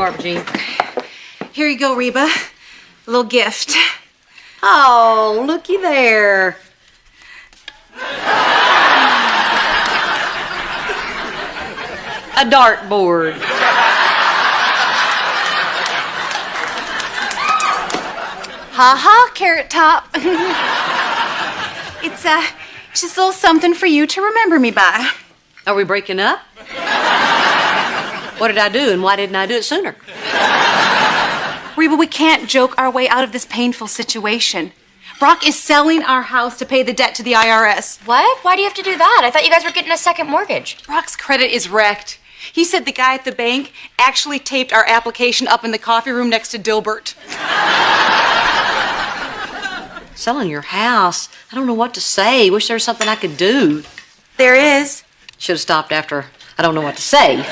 Barbara Jean. Here you go, Reba. A little gift. Oh, looky there. A dartboard. Ha, Carrot Top. It's just a little something for you to remember me by. Are we breaking up? What did I do, and why didn't I do it sooner? Reba, we can't joke our way out of this painful situation. Brock is selling our house to pay the debt to the IRS. What? Why do you have to do that? I thought you guys were getting a second mortgage. Brock's credit is wrecked. He said the guy at the bank actually taped our application up in the coffee room next to Dilbert. Selling your house? I don't know what to say. Wish there was something I could do. There is. Should have stopped after I don't know what to say.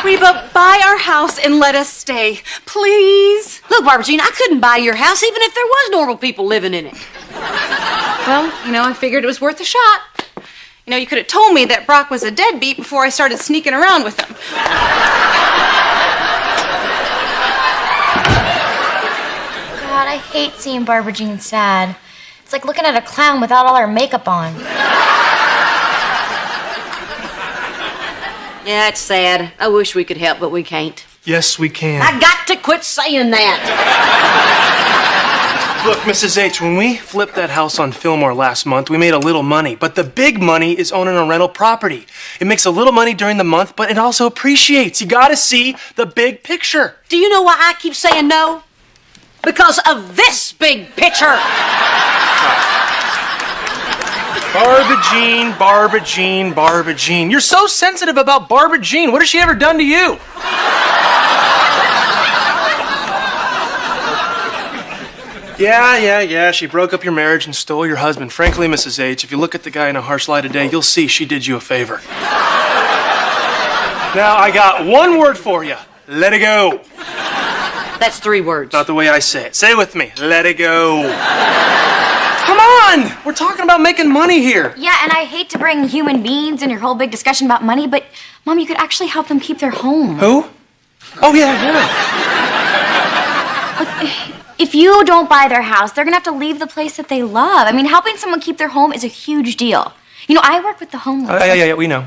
Reba, buy our house and let us stay. Please. Look, Barbara Jean, I couldn't buy your house even if there was normal people living in it. Well, I figured it was worth a shot. You could have told me that Brock was a deadbeat before I started sneaking around with him. God, I hate seeing Barbara Jean sad. It's like looking at a clown without all her makeup on. Yeah, it's sad. I wish we could help, but we can't. Yes, we can. I got to quit saying that. Look, Mrs. H, when we flipped that house on Fillmore last month, we made a little money. But the big money is owning a rental property. It makes a little money during the month, but it also appreciates. You gotta see the big picture. Do you know why I keep saying no? Because of this big picture. Barbara Jean. You're so sensitive about Barbara Jean. What has she ever done to you? Yeah. She broke up your marriage and stole your husband. Frankly, Mrs. H, if you look at the guy in a harsh light of day, you'll see she did you a favor. Now, I got one word for you. Let it go. That's 3 words. Not the way I say it. Say it with me. Let it go. Come on! We're talking about making money here. Yeah, and I hate to bring human beings in your whole big discussion about money, but, Mom, you could actually help them keep their home. Who? Oh, yeah. If you don't buy their house, they're going to have to leave the place that they love. I mean, helping someone keep their home is a huge deal. I work with the homeless. Yeah, we know.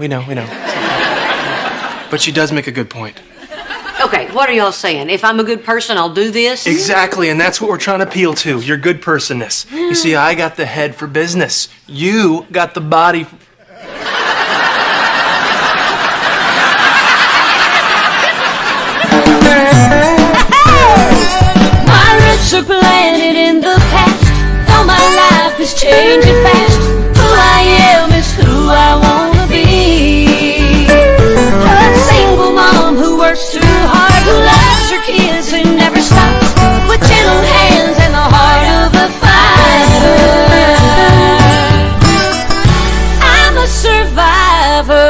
But she does make a good point. Okay, what are y'all saying? If I'm a good person, I'll do this? Exactly, and that's what we're trying to appeal to, your good personness. You see, I got the head for business. You got the body. My roots are planted in the past, though my life is changing fast. Who I am is who I wanna be. A single mom who works too hard, who loves her kids and never stops, with gentle hands and the heart of a fighter. I'm a survivor.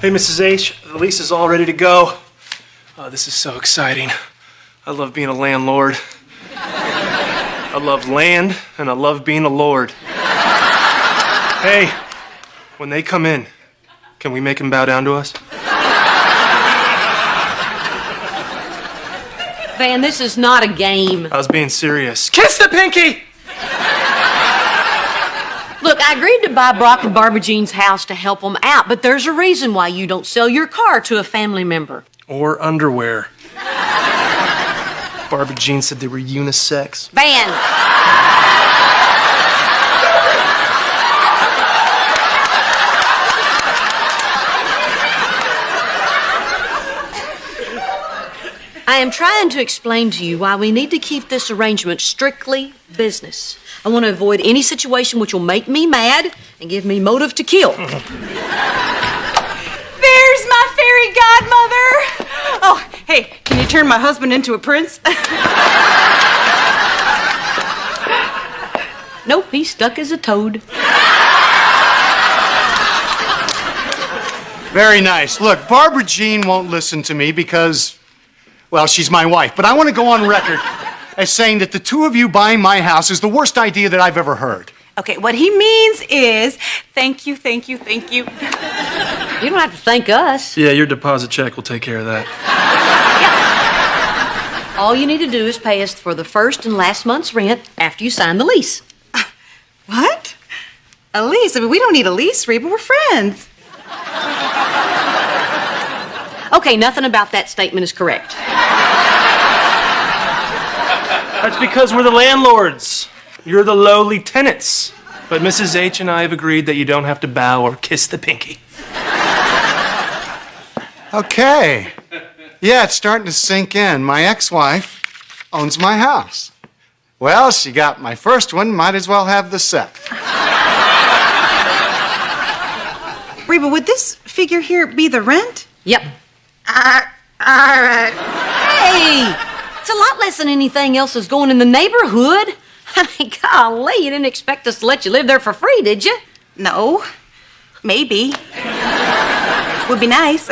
Hey, Mrs. H, the lease is all ready to go. Oh, this is so exciting. I love being a landlord. I love land, and I love being a lord. Hey, when they come in, can we make them bow down to us? Van, this is not a game. I was being serious. Kiss the pinky! Look, I agreed to buy Brock and Barbara Jean's house to help them out, but there's a reason why you don't sell your car to a family member. Or underwear. Barbara Jean said they were unisex. Van! I am trying to explain to you why we need to keep this arrangement strictly business. I want to avoid any situation which will make me mad and give me motive to kill. There's my fairy godmother. Oh, hey, can you turn my husband into a prince? Nope, he's stuck as a toad. Very nice. Look, Barbara Jean won't listen to me because, well, she's my wife. But I want to go on record. as saying that the two of you buying my house is the worst idea that I've ever heard. Okay, what he means is thank you, thank you, thank you. You don't have to thank us. Yeah, your deposit check will take care of that. All you need to do is pay us for the first and last month's rent after you sign the lease. What? A lease? I mean, we don't need a lease, Reba. We're friends. Okay, nothing about that statement is correct. That's because we're the landlords. You're the lowly tenants. But Mrs. H and I have agreed that you don't have to bow or kiss the pinky. Okay. Yeah, it's starting to sink in. My ex-wife owns my house. Well, she got my first one, might as well have the second. Reba, would this figure here be the rent? Yep. All right. Hey! It's a lot less than anything else that's going in the neighborhood. I mean, golly, you didn't expect us to let you live there for free, did you? No. Maybe. Would be nice.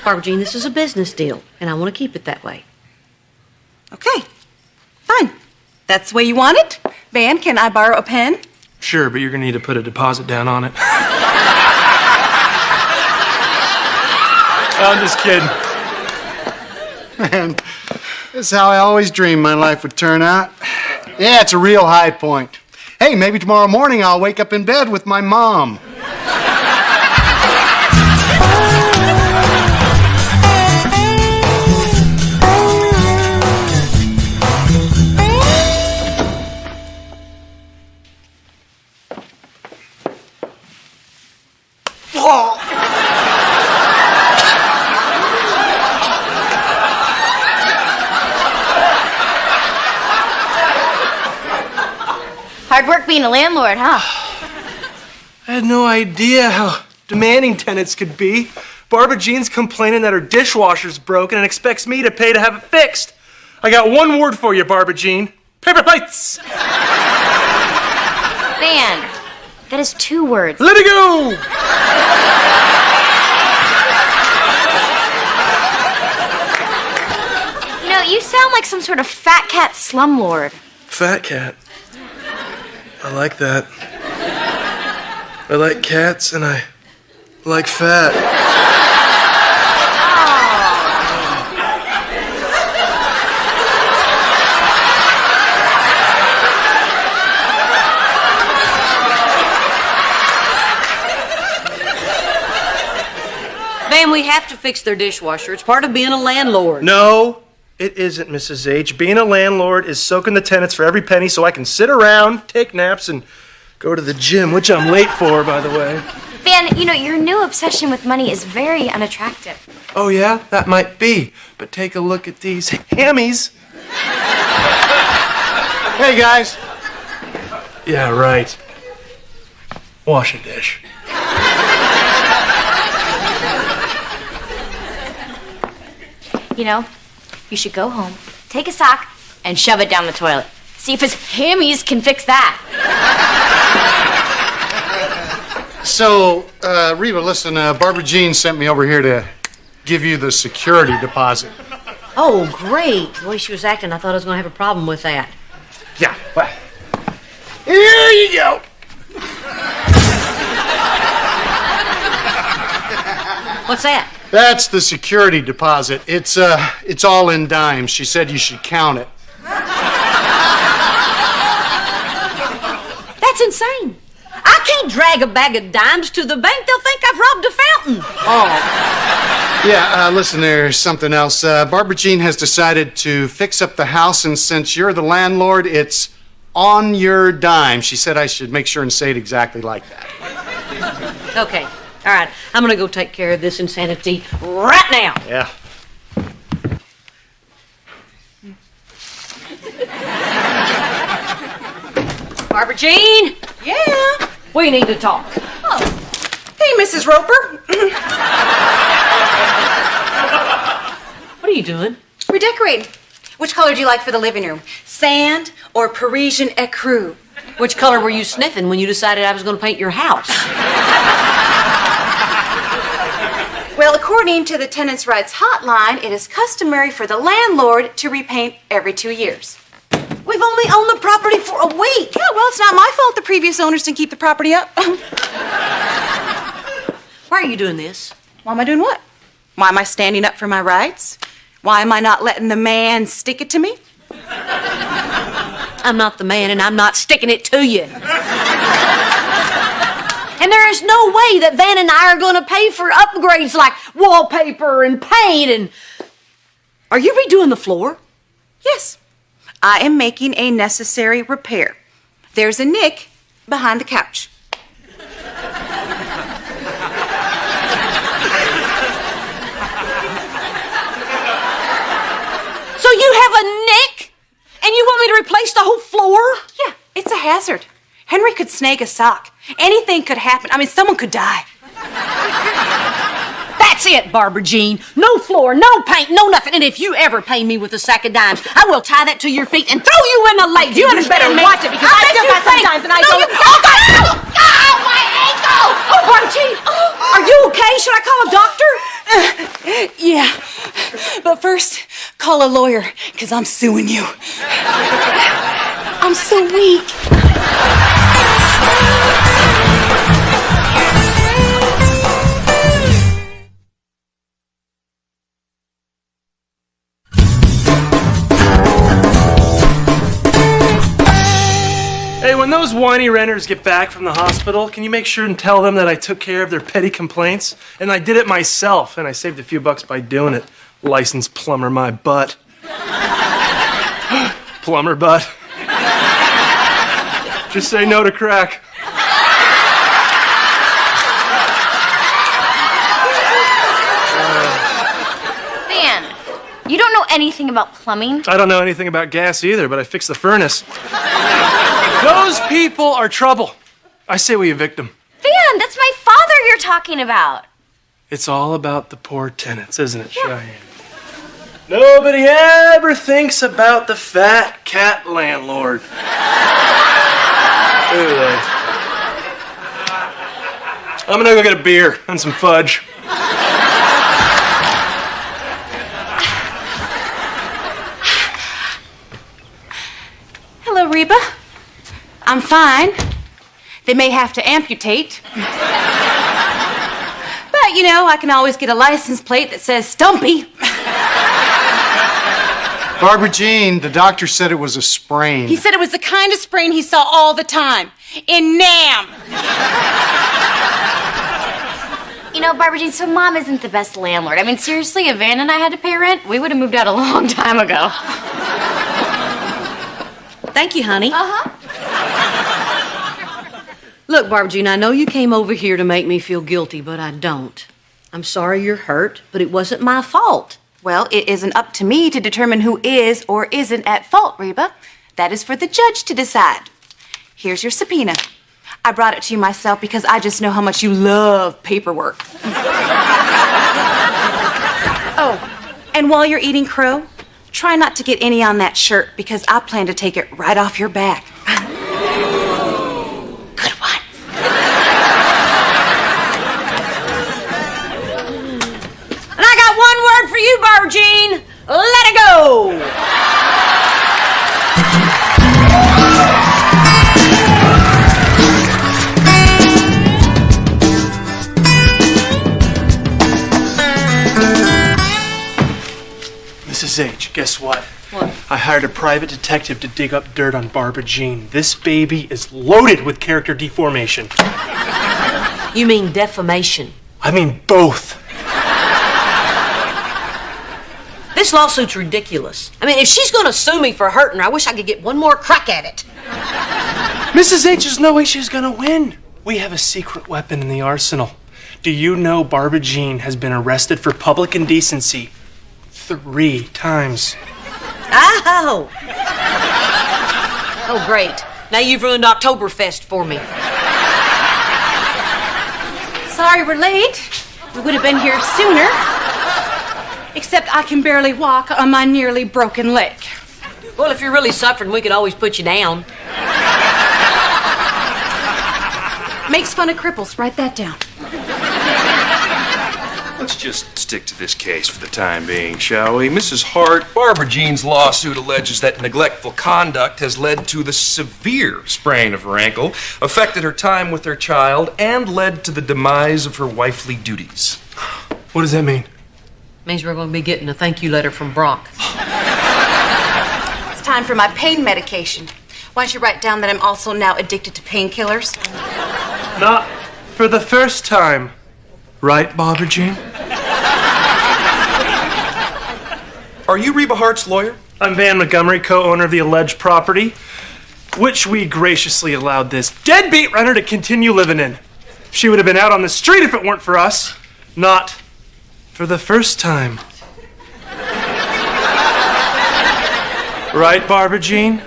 Barbara Jean, this is a business deal, and I want to keep it that way. Okay. Fine. That's the way you want it? Van, can I borrow a pen? Sure, but you're gonna need to put a deposit down on it. I'm just kidding. Man, this is how I always dreamed my life would turn out. Yeah, it's a real high point. Hey, maybe tomorrow morning I'll wake up in bed with my mom. Hard work being a landlord, huh? I had no idea how demanding tenants could be. Barbara Jean's complaining that her dishwasher's broken and expects me to pay to have it fixed. I got one word for you, Barbara Jean. Paper plates! Van, that is 2 words. Let it go! You know, you sound like some sort of fat cat slumlord. Fat cat. I like that. I like cats and I like fat. Van, we have to fix their dishwasher. It's part of being a landlord. No, it isn't, Mrs. H. Being a landlord is soaking the tenants for every penny so I can sit around, take naps, and go to the gym, which I'm late for, by the way. Van, you know, your new obsession with money is very unattractive. Oh, yeah? That might be. But take a look at these hammies. Hey, guys. Yeah, right. Wash a dish. You know, you should go home, take a sock, and shove it down the toilet. See if his hammies can fix that. So, Reba, listen, Barbara Jean sent me over here to give you the security deposit. Oh, great. The way she was acting, I thought I was going to have a problem with that. Yeah, well, here you go. What's that? That's the security deposit. It's all in dimes. She said you should count it. That's insane. I can't drag a bag of dimes to the bank. They'll think I've robbed a fountain. Oh. Yeah, listen, there's something else. Barbara Jean has decided to fix up the house, and since you're the landlord, it's on your dime. She said I should make sure and say it exactly like that. Okay. All right. I'm going to go take care of this insanity right now. Yeah. Barbara Jean, Yeah. we need to talk. Oh. Hey, Mrs. Roper. What are you doing? We're decorating. Which color do you like for the living room? Sand or Parisian ecru? Which color were you sniffing when you decided I was going to paint your house? Well, according to the tenants' rights hotline, it is customary for the landlord to repaint every 2 years. We've only owned the property for a week. Yeah, well, it's not my fault the previous owners didn't keep the property up. Why are you doing this? Why am I doing what? Why am I standing up for my rights? Why am I not letting the man stick it to me? I'm not the man, and I'm not sticking it to you. And there is no way that Van and I are going to pay for upgrades like wallpaper and paint and... Are you redoing the floor? Yes. I am making a necessary repair. There's a nick behind the couch. So you have a nick? And you want me to replace the whole floor? Yeah, it's a hazard. Henry could snag a sock. Anything could happen. I mean, someone could die. That's it, Barbara Jean. No floor, no paint, no nothing. And if you ever pay me with a sack of dimes, I will tie that to your feet and throw you in the lake. You understand me? Watch it, because I still got some dimes and I don't... Oh, my ankle! Oh, Barbara Jean, are you okay? Should I call a doctor? Yeah, but first, call a lawyer, because I'm suing you. I'm so weak. Hey, when those whiny renters get back from the hospital, can you make sure and tell them that I took care of their petty complaints? And I did it myself, and I saved a few bucks by doing it. Licensed plumber my butt. Plumber butt. Just say no to crack. Van, you don't know anything about plumbing? I don't know anything about gas either, but I fixed the furnace. Those people are trouble. I say we evict them. Van, that's my father you're talking about. It's all about the poor tenants, isn't it, Cheyenne? Nobody ever thinks about the fat cat landlord. Do they? I'm gonna go get a beer and some fudge. Hello, Reba. I'm fine. They may have to amputate. But, you know, I can always get a license plate that says Stumpy. Barbara Jean, the doctor said it was a sprain. He said it was the kind of sprain he saw all the time. In Nam. You know, Barbara Jean, so Mom isn't the best landlord. I mean, seriously, if Van and I had to pay rent, we would have moved out a long time ago. Thank you, honey. Uh-huh. Look, Barbara Jean, I know you came over here to make me feel guilty, but I don't. I'm sorry you're hurt, but it wasn't my fault. Well, it isn't up to me to determine who is or isn't at fault, Reba. That is for the judge to decide. Here's your subpoena. I brought it to you myself because I just know how much you love paperwork. Oh, and while you're eating crow, try not to get any on that shirt because I plan to take it right off your back. Good one. And I got one word for you, Barbara Jean. Let it go. Mrs. H, guess what? What? I hired a private detective to dig up dirt on Barbara Jean. This baby is loaded with character deformation. You mean defamation? I mean both. This lawsuit's ridiculous. I mean, if she's going to sue me for hurting her, I wish I could get one more crack at it. Mrs. H, there's no way she's gonna win. We have a secret weapon in the arsenal. Do you know Barbara Jean has been arrested for public indecency 3 times? Oh! Oh, great. Now you've ruined Oktoberfest for me. Sorry we're late. We would have been here sooner. Except I can barely walk on my nearly broken leg. Well, if you're really suffering, we could always put you down. Makes fun of cripples. Write that down. Let's just stick to this case for the time being, shall we? Mrs. Hart, Barbara Jean's lawsuit alleges that neglectful conduct has led to the severe sprain of her ankle, affected her time with her child, and led to the demise of her wifely duties. What does that mean? Means we're going to be getting a thank you letter from Brock. It's time for my pain medication. Why don't you write down that I'm also now addicted to painkillers? Not for the first time. Right, Barbara Jean? Are you Reba Hart's lawyer? I'm Van Montgomery, co-owner of the alleged property, which we graciously allowed this deadbeat renter to continue living in. She would have been out on the street if it weren't for us. Not for the first time. Right, Barbara Jean?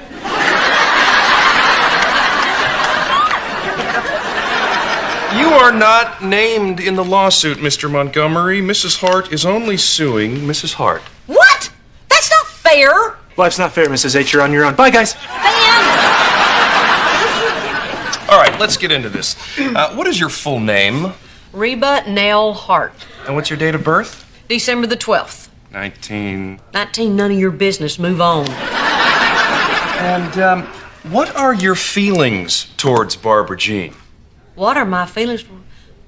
You are not named in the lawsuit, Mr. Montgomery. Mrs. Hart is only suing Mrs. Hart. What? That's not fair. Life's not fair, Mrs. H. You're on your own. Bye, guys. All right, let's get into this. What is your full name? Reba Nell Hart. And what's your date of birth? December the 12th. 19. 19, none of your business. Move on. And what are your feelings towards Barbara Jean? What are my feelings for?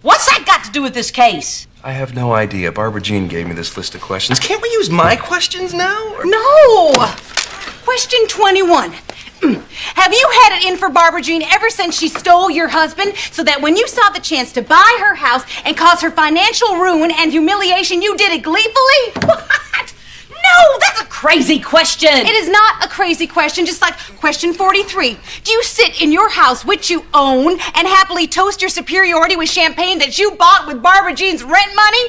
What's that got to do with this case? I have no idea. Barbara Jean gave me this list of questions. Can't we use my questions now? No! Question 21. Have you had it in for Barbara Jean ever since she stole your husband, so that when you saw the chance to buy her house and cause her financial ruin and humiliation, you did it gleefully? What? No, that's a crazy question. It is not a crazy question, just like question 43. Do you sit in your house, which you own, and happily toast your superiority with champagne that you bought with Barbara Jean's rent money?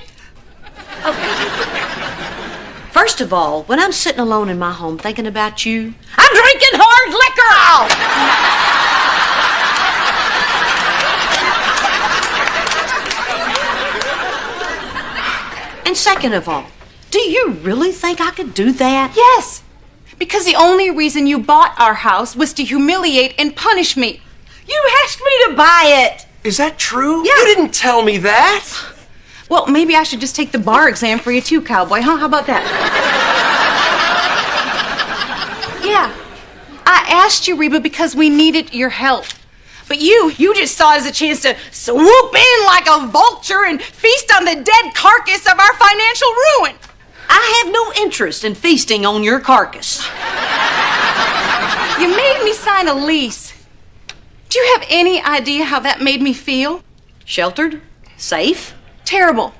First of all, when I'm sitting alone in my home thinking about you, I'm drinking hard liquor. And second of all, do you really think I could do that? Yes, because the only reason you bought our house was to humiliate and punish me. You asked me to buy it. Is that true? Yeah. You didn't tell me that. Well, maybe I should just take the bar exam for you too, cowboy, huh? How about that? Yeah, I asked you, Reba, because we needed your help. But you just saw it as a chance to swoop in like a vulture and feast on the dead carcass of our financial ruin. I have no interest in feasting on your carcass. You made me sign a lease. Do you have any idea how that made me feel? Sheltered? Safe? Terrible.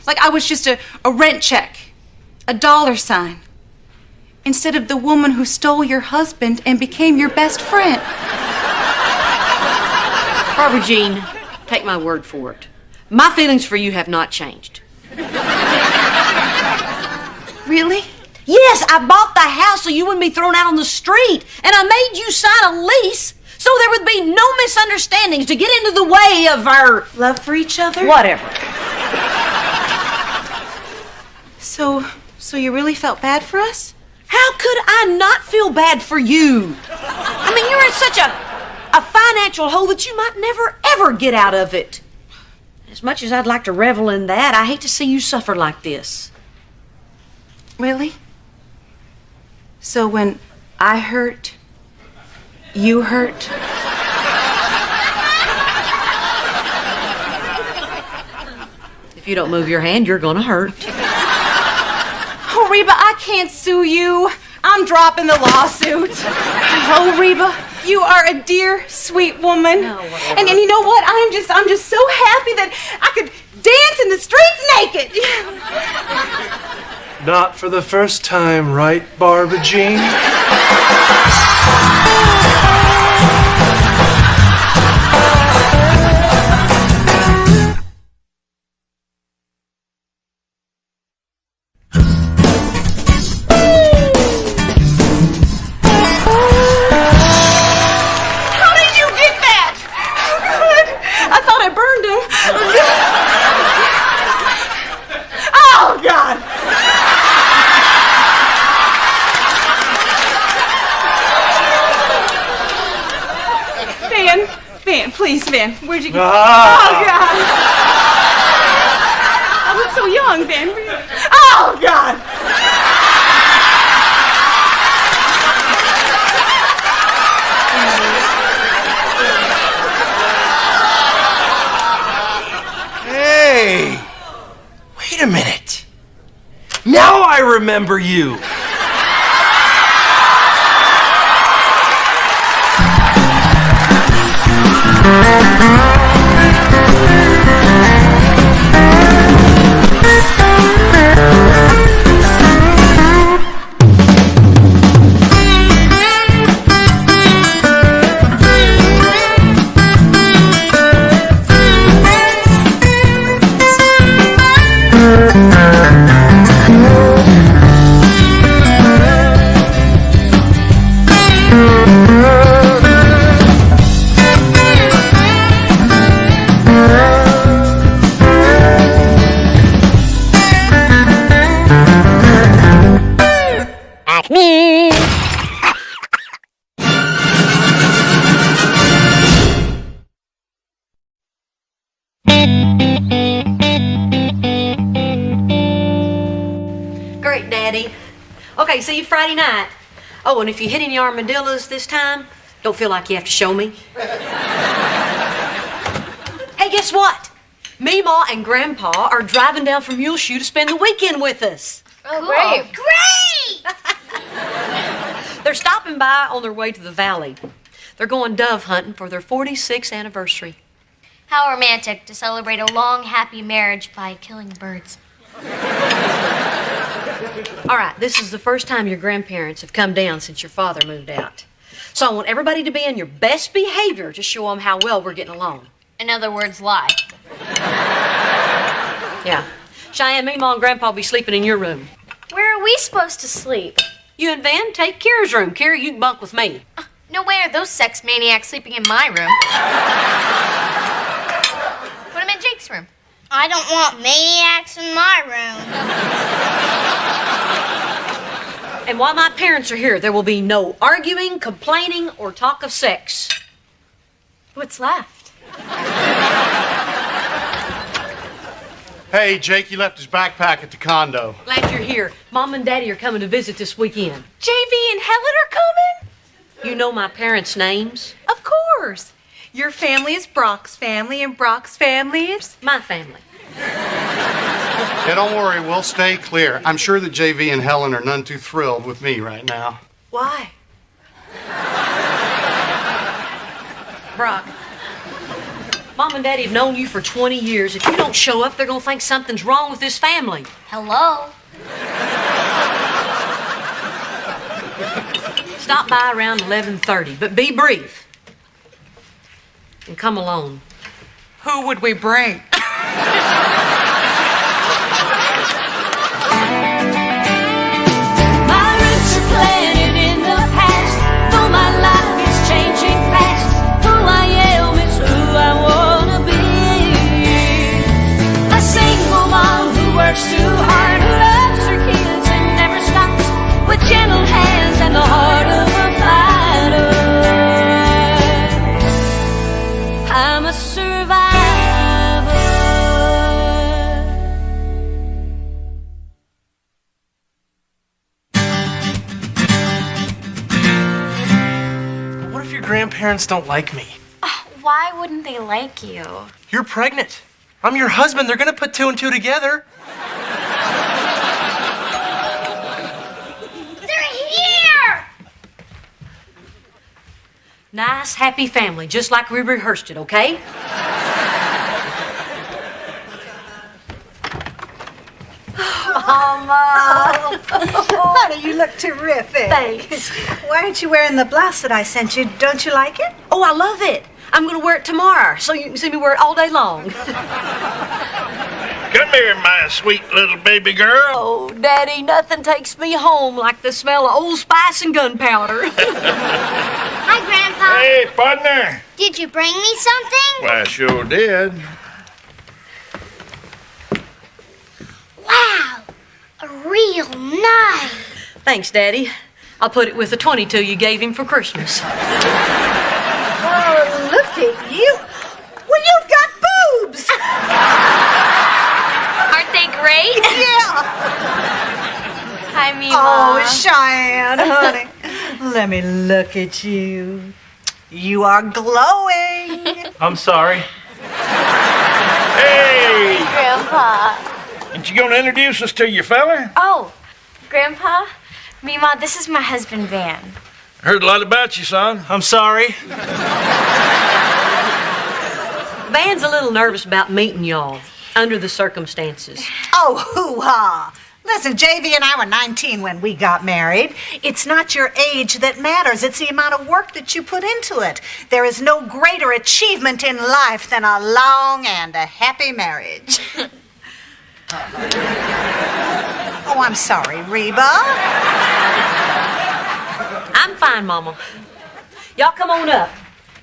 Like I was just a rent check, a dollar sign, instead of the woman who stole your husband and became your best friend. Barbara Jean, take my word for it. My feelings for you have not changed. Really? Yes, I bought the house so you wouldn't be thrown out on the street, and I made you sign a lease so there would be no misunderstandings to get into the way of our Love for each other? whatever. So you really felt bad for us? How could I not feel bad for you? I mean, you're in such a financial hole that you might never, ever get out of it. As much as I'd like to revel in that, I hate to see you suffer like this. Really? So when I hurt, you hurt? If you don't move your hand, you're gonna hurt. Oh, Reba, I can't sue you. I'm dropping the lawsuit. Oh, Reba, you are a dear, sweet woman. No, whatever. And you know what? I'm just so happy that I could dance in the streets naked. Not for the first time, right, Barbara Jean? How did you get that? I thought I burned him. Oh, God. Van, please, Van, where'd you go? Ah. Oh, God. song, Ben. Oh, God! Hey! Wait a minute. Now I remember you. Great, Daddy. Okay, see you Friday night. Oh, and if you hit any armadillos this time, don't feel like you have to show me. Hey, guess what? Meemaw and Grandpa are driving down from Muleshoe to spend the weekend with us. Oh, great. Great! They're stopping by on their way to the valley. They're going dove hunting for their 46th anniversary. How romantic to celebrate a long, happy marriage by killing birds. All right, this is the first time your grandparents have come down since your father moved out. So I want everybody to be in your best behavior to show them how well we're getting along. In other words, lie. Yeah. Cheyenne, Meemaw, and Grandpa will be sleeping in your room. Where are we supposed to sleep? You and Van, take Kira's room. Kira, you can bunk with me. No way are those sex maniacs sleeping in my room. Put them in Jake's room. I don't want maniacs in my room. And while my parents are here, there will be no arguing, complaining, or talk of sex. What's left? Hey, Jake, you left his backpack at the condo. Glad you're here. Mom and Daddy are coming to visit this weekend. JV and Helen are coming? You know my parents' names? Of course. Your family is Brock's family, and Brock's family is... My family. Yeah, don't worry, we'll stay clear. I'm sure that JV and Helen are none too thrilled with me right now. Why? Brock, Mom and Daddy have known you for 20 years. If you don't show up, they're going to think something's wrong with this family. Hello? Stop by around 11:30, but be brief. And come alone. Who would we bring? My roots are planted in the past, though my life is changing fast. Who I am is who I wanna be. A single mom who works too hard, who loves her kids and never stops, with gentle hands and the heart of a fighter. I'm a survivor. What if your grandparents don't like me? Why wouldn't they like you? You're pregnant. I'm your husband. They're gonna put two and two together. They're here! Nice, happy family, just like we rehearsed it, okay? Honey, you look terrific. Thanks. Why aren't you wearing the blouse that I sent you? Don't you like it? Oh, I love it. I'm going to wear it tomorrow, so you can see me wear it all day long. Come here, my sweet little baby girl. Oh, Daddy, nothing takes me home like the smell of Old Spice and gunpowder. Hi, Grandpa. Hey, partner. Did you bring me something? Well, I sure did. Wow, a real knife. Thanks, Daddy. I'll put it with the 22 you gave him for Christmas. Oh, look at you. Well, you've got boobs. Aren't they great? Cheyenne, honey. Let me look at you. You are glowing. I'm sorry. Hey! Grandpa. Ain't you gonna introduce us to your fella? Oh, Grandpa. Mima, this is my husband, Van. Heard a lot about you, son. I'm sorry. Van's a little nervous about meeting y'all under the circumstances. Oh, hoo-ha. Listen, JV and I were 19 when we got married. It's not your age that matters. It's the amount of work that you put into it. There is no greater achievement in life than a long and a happy marriage. Oh, I'm sorry, Reba. I'm fine, Mama. Y'all come on up.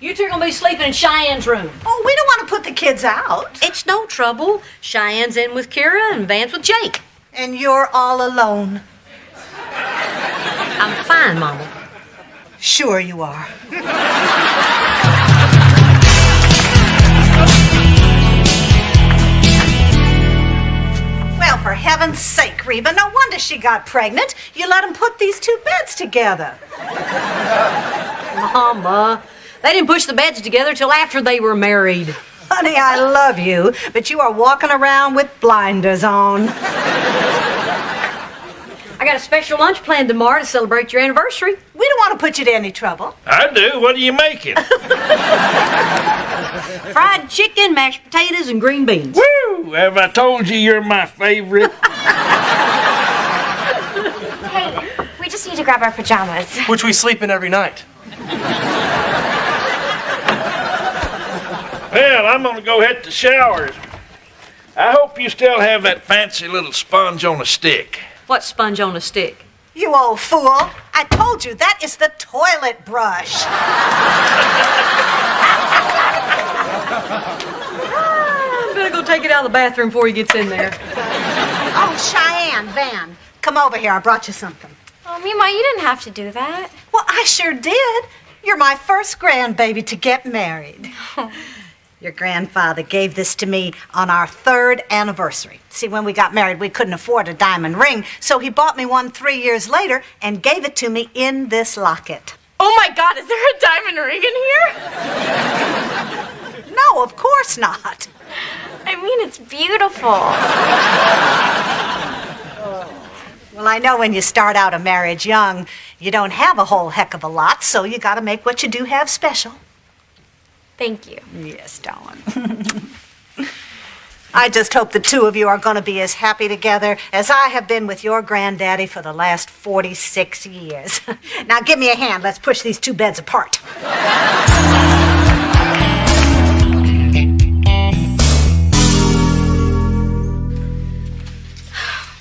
You two are gonna be sleeping in Cheyenne's room. Oh, we don't want to put the kids out. It's no trouble. Cheyenne's in with Kira and Van's with Jake. And you're all alone. I'm fine, Mama. Sure you are. Well, for heaven's sake, Reba, no wonder she got pregnant. You let them put these two beds together. Mama, they didn't push the beds together till after they were married. Honey, I love you, but you are walking around with blinders on. I got a special lunch planned tomorrow to celebrate your anniversary. We don't want to put you to any trouble. I do. What are you making? Fried chicken, mashed potatoes, and green beans. Woo! Have I told you you're my favorite? Hey, we just need to grab our pajamas. Which we sleep in every night. Well, I'm gonna go hit the showers. I hope you still have that fancy little sponge on a stick. What sponge on a stick? You old fool. I told you, that is the toilet brush. I better go take it out of the bathroom before he gets in there. Oh, Cheyenne, Van, come over here. I brought you something. Oh, Mima, you didn't have to do that. Well, I sure did. You're my first grandbaby to get married. Your grandfather gave this to me on our 3rd anniversary. See, when we got married, we couldn't afford a diamond ring, so he bought me one 3 years later and gave it to me in this locket. Oh my God, is there a diamond ring in here? No, of course not. I mean, it's beautiful. Well, I know when you start out a marriage young, you don't have a whole heck of a lot, so you gotta make what you do have special. Thank you. Yes, darling. I just hope the two of you are going to be as happy together as I have been with your granddaddy for the last 46 years. Now give me a hand. Let's push these two beds apart.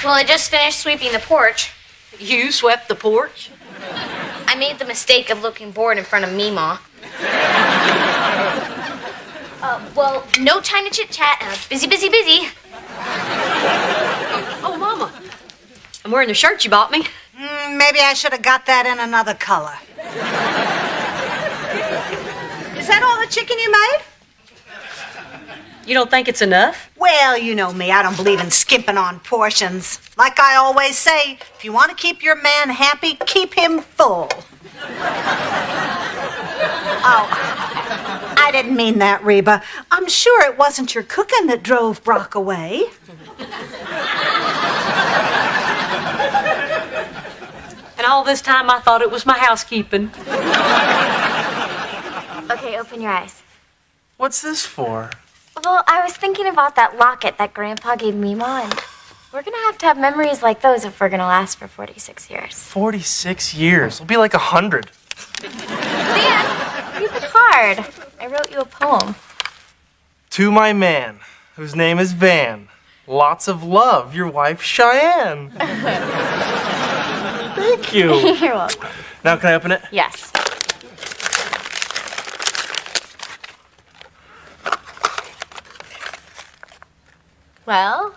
Well, I just finished sweeping the porch. You swept the porch? I made the mistake of looking bored in front of Mima. Well, no time to chit-chat. Busy, busy, busy. Oh, Mama. I'm wearing the shirt you bought me. Maybe I should have got that in another color. Is that all the chicken you made? You don't think it's enough? Well, you know me. I don't believe in skimping on portions. Like I always say, if you want to keep your man happy, keep him full. Oh, I didn't mean that, Reba. I'm sure it wasn't your cooking that drove Brock away. And all this time I thought it was my housekeeping. Okay, open your eyes. What's this for? Well, I was thinking about that locket that Grandpa gave Mima, and we're gonna have memories like those if we're gonna last for 46 years. 46 years. It'll be like 100. Van, read the card. I wrote you a poem. To my man, whose name is Van. Lots of love, your wife, Cheyenne. Thank you. You're welcome. Now can I open it? Yes. Well?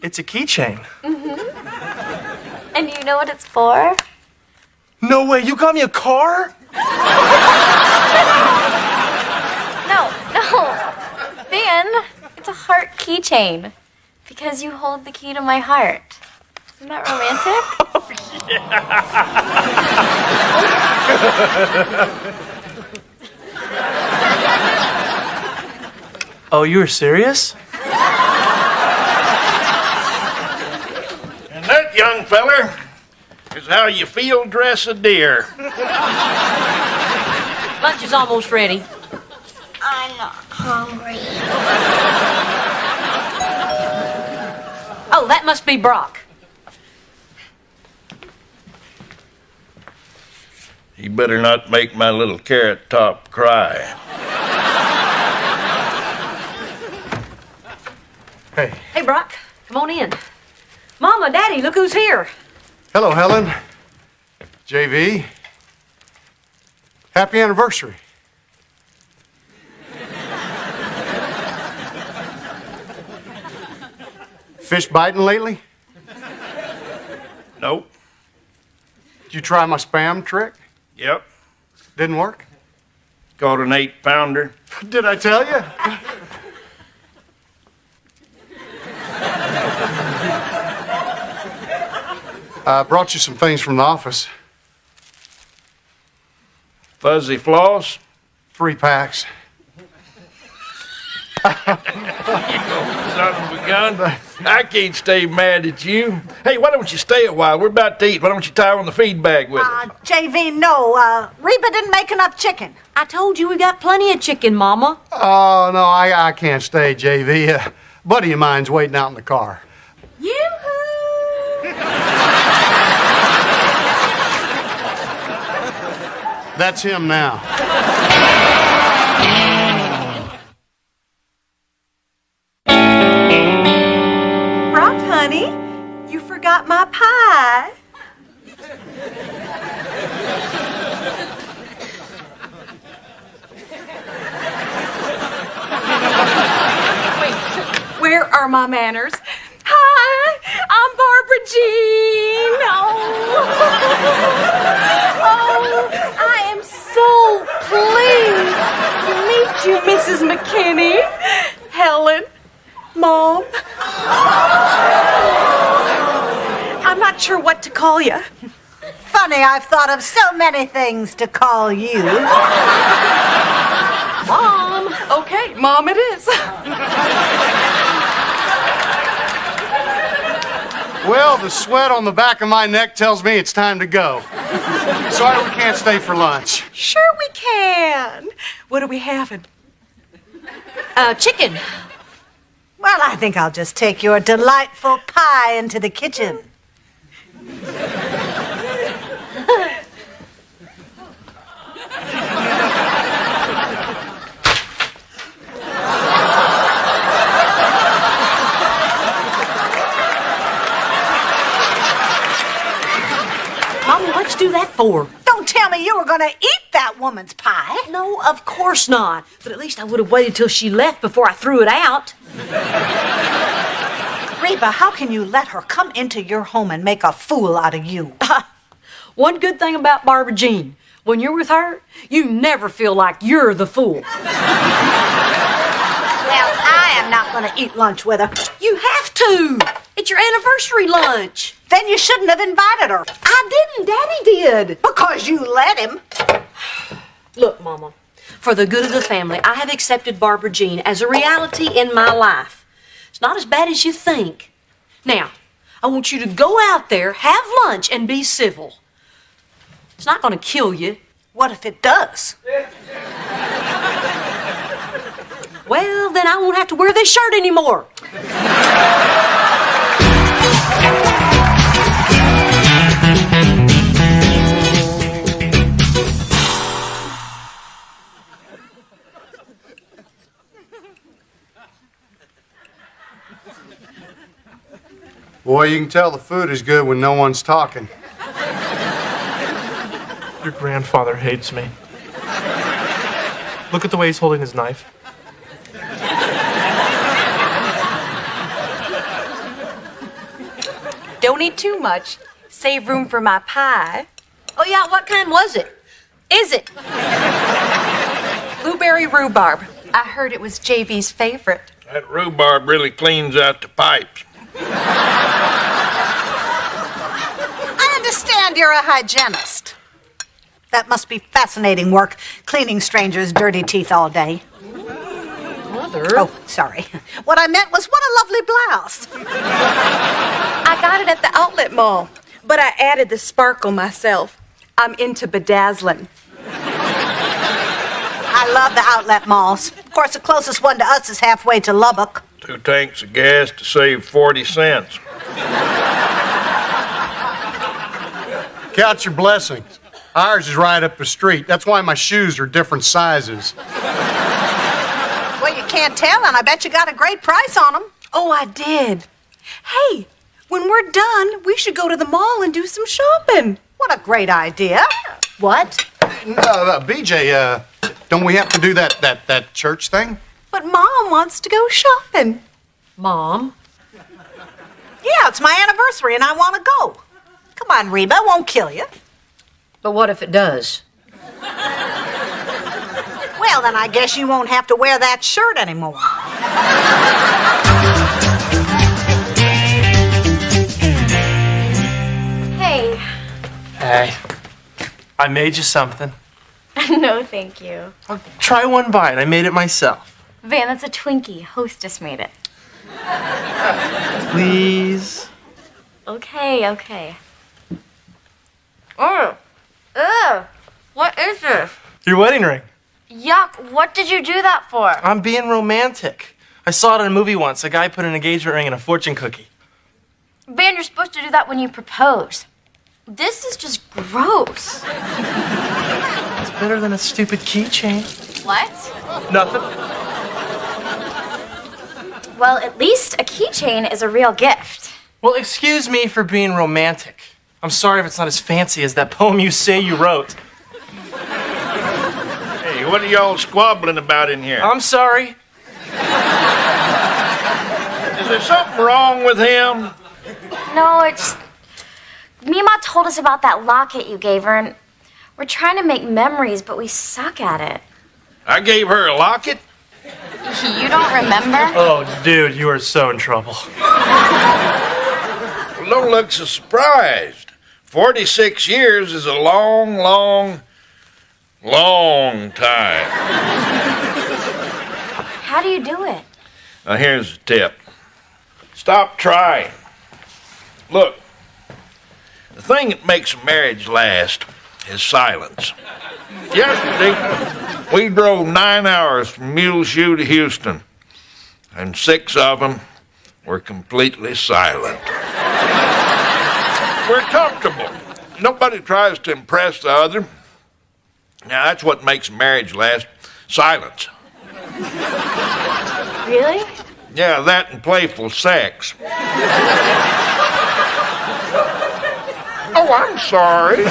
It's a keychain. Mm-hmm. And you know what it's for? No way, you got me a car? It's a heart keychain because you hold the key to my heart. Isn't that romantic? Oh, you were serious? And that, young feller, is how you field dress a deer. Lunch is almost ready. I'm not hungry. Oh, that must be Brock. You better not make my little carrot top cry. Hey. Hey, Brock, come on in. Mama, Daddy, look who's here. Hello, Helen. JV. Happy anniversary. Fish biting lately? Nope. Did you try my spam trick? Yep. Didn't work? Caught an 8-pounder. Did I tell you? I brought you some things from the office. Fuzzy floss. 3 packs. Son of a gun. I can't stay mad at you. Hey, why don't you stay a while? We're about to eat. Why don't you tie on the feed bag with us? JV, no. Reba didn't make enough chicken. I told you we got plenty of chicken, Mama. Oh, no, I can't stay, JV. A buddy of mine's waiting out in the car. Yoo-hoo! That's him now. Brock, honey, you forgot my pie. Where are my manners? Hi, I'm Barbara Jean. Oh, I am so pleased to meet you, Mrs. McKinney, Helen, Mom. I'm not sure what to call you. Funny, I've thought of so many things to call you. Mom. Okay, Mom it is. Well, the sweat on the back of my neck tells me it's time to go. Sorry we can't stay for lunch. Sure we can. What are we having? Chicken. Well, I think I'll just take your delightful pie into the kitchen. Mama, what'd you do that for? Don't tell me you were going to eat that woman's pie. No, of course not. But at least I would have waited till she left before I threw it out. Reba, how can you let her come into your home and make a fool out of you? One good thing about Barbara Jean, when you're with her, you never feel like you're the fool. Well, I am not going to eat lunch with her. You have to. It's your anniversary lunch. Then you shouldn't have invited her. I didn't. Daddy did. Because you let him. Look, Mama, for the good of the family, I have accepted Barbara Jean as a reality in my life. It's not as bad as you think. Now, I want you to go out there, have lunch, and be civil. It's not going to kill you. What if it does? Well, then I won't have to wear this shirt anymore. Boy, you can tell the food is good when no one's talking. Your grandfather hates me. Look at the way he's holding his knife. Don't eat too much. Save room for my pie. Oh, yeah, what kind was it? Is it? Blueberry rhubarb. I heard it was JV's favorite. That rhubarb really cleans out the pipes. I understand you're a hygienist. That must be fascinating work, cleaning strangers' dirty teeth all day. Mother. Oh, sorry. What I meant was, what a lovely blouse. I got it at the outlet mall, but I added the sparkle myself. I'm into bedazzling. I love the outlet malls. Of course, the closest one to us is halfway to Lubbock. 2 tanks of gas to save 40 cents. Count your blessings. Ours is right up the street. That's why my shoes are different sizes. Well, you can't tell, and I bet you got a great price on them. Oh, I did. Hey, when we're done, we should go to the mall and do some shopping. What a great idea. What? BJ, don't we have to do that church thing? But Mom wants to go shopping. Mom. Yeah, it's my anniversary, and I want to go. Come on, Reba, it won't kill you. But what if it does? Well, then I guess you won't have to wear that shirt anymore. Hey. Hey, I made you something. No, thank you. Well, try one bite. I made it myself. Van, that's a Twinkie. Hostess made it. Please. Okay. Oh. Ugh. What is this? Your wedding ring. Yuck. What did you do that for? I'm being romantic. I saw it in a movie once. A guy put an engagement ring in a fortune cookie. Van, you're supposed to do that when you propose. This is just gross. It's better than a stupid keychain. What? Nothing. Well, at least a keychain is a real gift. Well, excuse me for being romantic. I'm sorry if it's not as fancy as that poem you say you wrote. Hey, what are y'all squabbling about in here? I'm sorry. Is there something wrong with him? No, it's... Mima told us about that locket you gave her, and we're trying to make memories, but we suck at it. I gave her a locket? You don't remember? Oh, dude, you are so in trouble. Well, don't look so surprised. 46 years is a long, long, long time. How do you do it? Now, here's the tip. Stop trying. Look, the thing that makes a marriage last is silence. Yesterday, we drove 9 hours from Muleshoe to Houston, and 6 of them were completely silent. We're comfortable. Nobody tries to impress the other. Now, that's what makes a marriage last. Silence. Really? Yeah, that and playful sex. Oh, I'm sorry.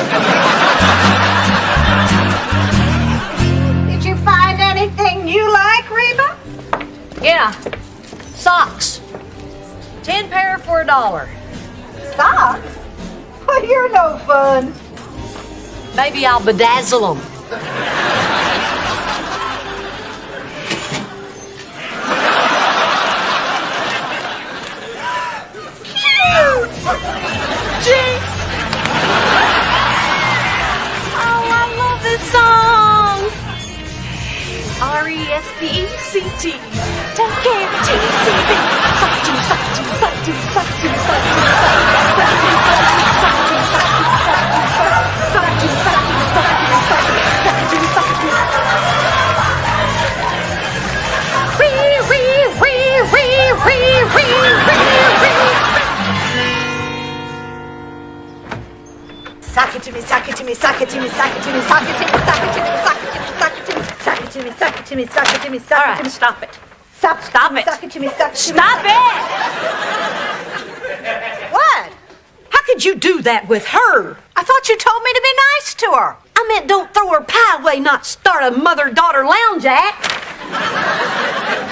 Did you find anything you like, Reba? Yeah. Socks. 10 pair for $1. Socks? Well, you're no fun. Maybe I'll bedazzle them. Oh, I love this song. R-E-S-P-E-C-T. Take care of T-C-B. Suck to, suck to, suck to, suck to, suck to, Suck it to me, suck it to me, suck it to me, suck it to me, suck it to me, suck it to me, suck it to me, suck it to me, suck it to me, suck it to me, suck it to me, suck it to me. Stop it. Stop it. Suck it to me, suck it to me. Stop it! What? How could you do that with her? I thought you told me to be nice to her. I meant don't throw her pie away, not start a mother-daughter lounge act.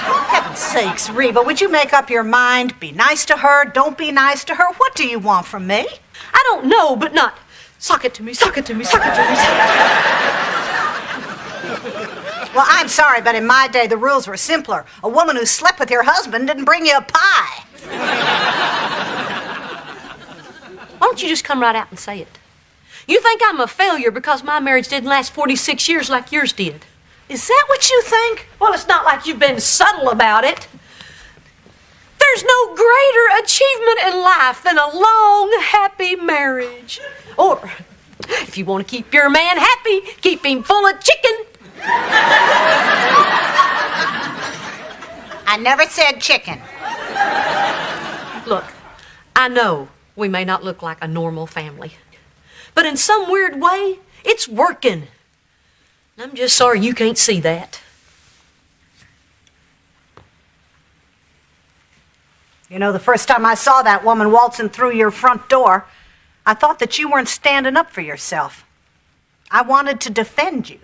For heaven's sakes, Reba, would you make up your mind? Be nice to her, don't be nice to her. What do you want from me? I don't know, but not sock it to me, sock it to me, sock it to me. Well, I'm sorry, but in my day, the rules were simpler. A woman who slept with your husband didn't bring you a pie. Why don't you just come right out and say it? You think I'm a failure because my marriage didn't last 46 years like yours did. Is that what you think? Well, it's not like you've been subtle about it. There's no greater achievement in life than a long, happy marriage. Or, if you want to keep your man happy, keep him full of chicken. I never said chicken. Look, I know we may not look like a normal family, but in some weird way, it's working. I'm just sorry you can't see that. You know, the first time I saw that woman waltzing through your front door, I thought that you weren't standing up for yourself. I wanted to defend you.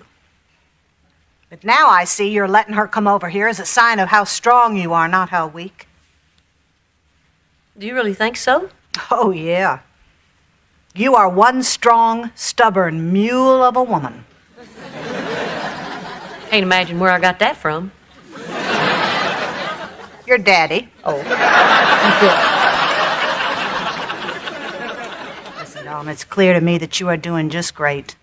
But now I see you're letting her come over here as a sign of how strong you are, not how weak. Do you really think so? Oh, yeah. You are one strong, stubborn mule of a woman. Can't imagine where I got that from. Your daddy. Oh. Listen, Dawn, it's clear to me that you are doing just great.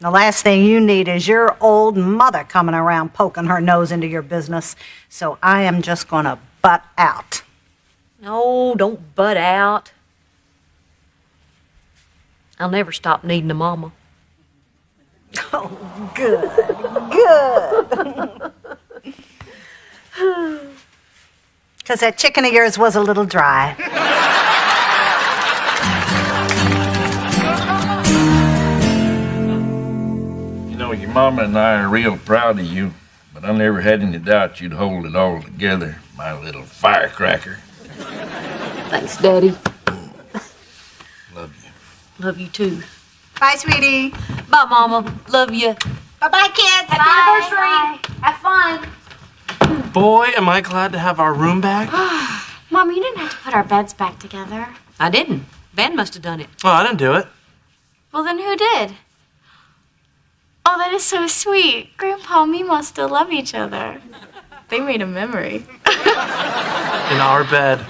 The last thing you need is your old mother coming around poking her nose into your business. So I am just going to butt out. No, don't butt out. I'll never stop needing a mama. Oh, good. Good. Because that chicken of yours was a little dry. You know, your mama and I are real proud of you, but I never had any doubt you'd hold it all together, my little firecracker. Thanks, Daddy. Love you. Love you too. Bye, sweetie. Bye, Mama. Love you. Bye-bye, kids. Happy anniversary. Have fun. Boy, am I glad to have our room back. Mom, you didn't have to put our beds back together. I didn't. Van must have done it. Oh, I didn't do it. Well, then who did? Oh, that is so sweet. Grandpa and Mima still love each other. They made a memory. In our bed.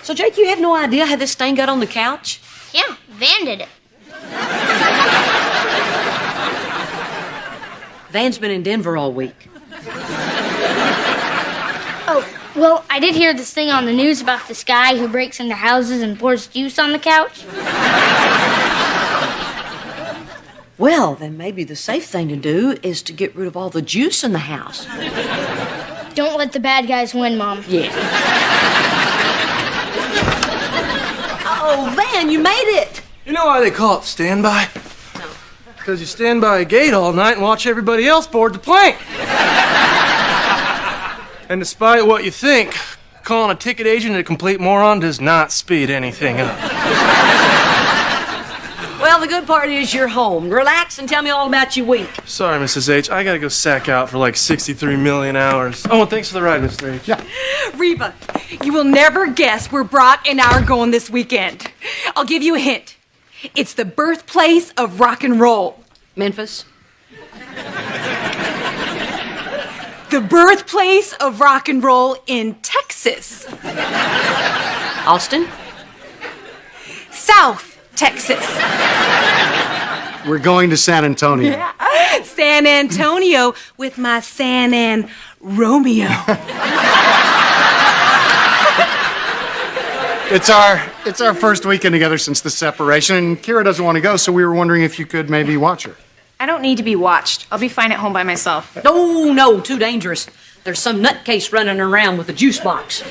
So, Jake, you have no idea how this stain got on the couch? Yeah, Van did it. Van's been in Denver all week. Oh, well, I did hear this thing on the news about this guy who breaks into houses and pours juice on the couch. Well, then maybe the safe thing to do is to get rid of all the juice in the house. Don't let the bad guys win, Mom. Yeah. Oh, Van, you made it! You know why they call it standby? No. Because you stand by a gate all night and watch everybody else board the plane. And despite what you think, calling a ticket agent a complete moron does not speed anything up. Well, the good part is you're home. Relax and tell me all about your week. Sorry, Mrs. H. I gotta go sack out for like 63 million hours. Oh, and thanks for the ride, Mr. H. Yeah. Reba, You will never guess where Brock and I are going this weekend. I'll give you a hint. It's the birthplace of rock and roll. Memphis? The birthplace of rock and roll in Texas. Austin? South Texas. We're going to San Antonio. Yeah. San Antonio with my San An Romeo. It's our first weekend together since the separation, and Kira doesn't want to go, so we were wondering if you could maybe watch her. I don't need to be watched. I'll be fine at home by myself. No, too dangerous. There's some nutcase running around with a juice box.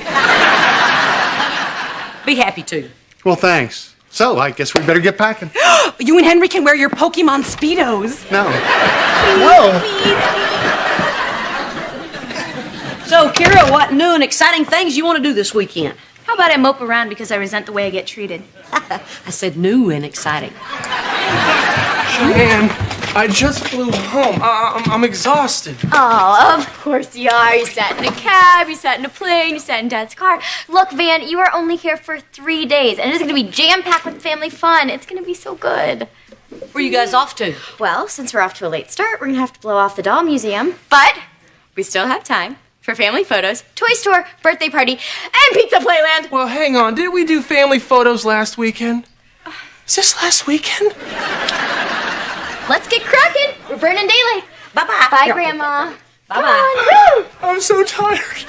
Be happy to. Well, thanks. So, I guess we better get packing. You and Henry can wear your Pokemon Speedos. No. Whoa. So, Kira, what new and exciting things you want to do this weekend? How about I mope around because I resent the way I get treated? I said new and exciting. Cheyenne, I just flew home. I'm exhausted. Oh, of course you are. You sat in a cab, you sat in a plane, you sat in Dad's car. Look, Van, you are only here for 3 days, and it's going to be jam-packed with family fun. It's going to be so good. Where you guys off to? Well, since we're off to a late start, we're going to have to blow off the doll museum. But we still have time for family photos, toy store, birthday party, and pizza playland. Well, hang on. Didn't we do family photos last weekend? Is this last weekend? Let's get cracking. We're burning daylight. Bye-bye. Bye, Grandma. Bye-bye. I'm so tired.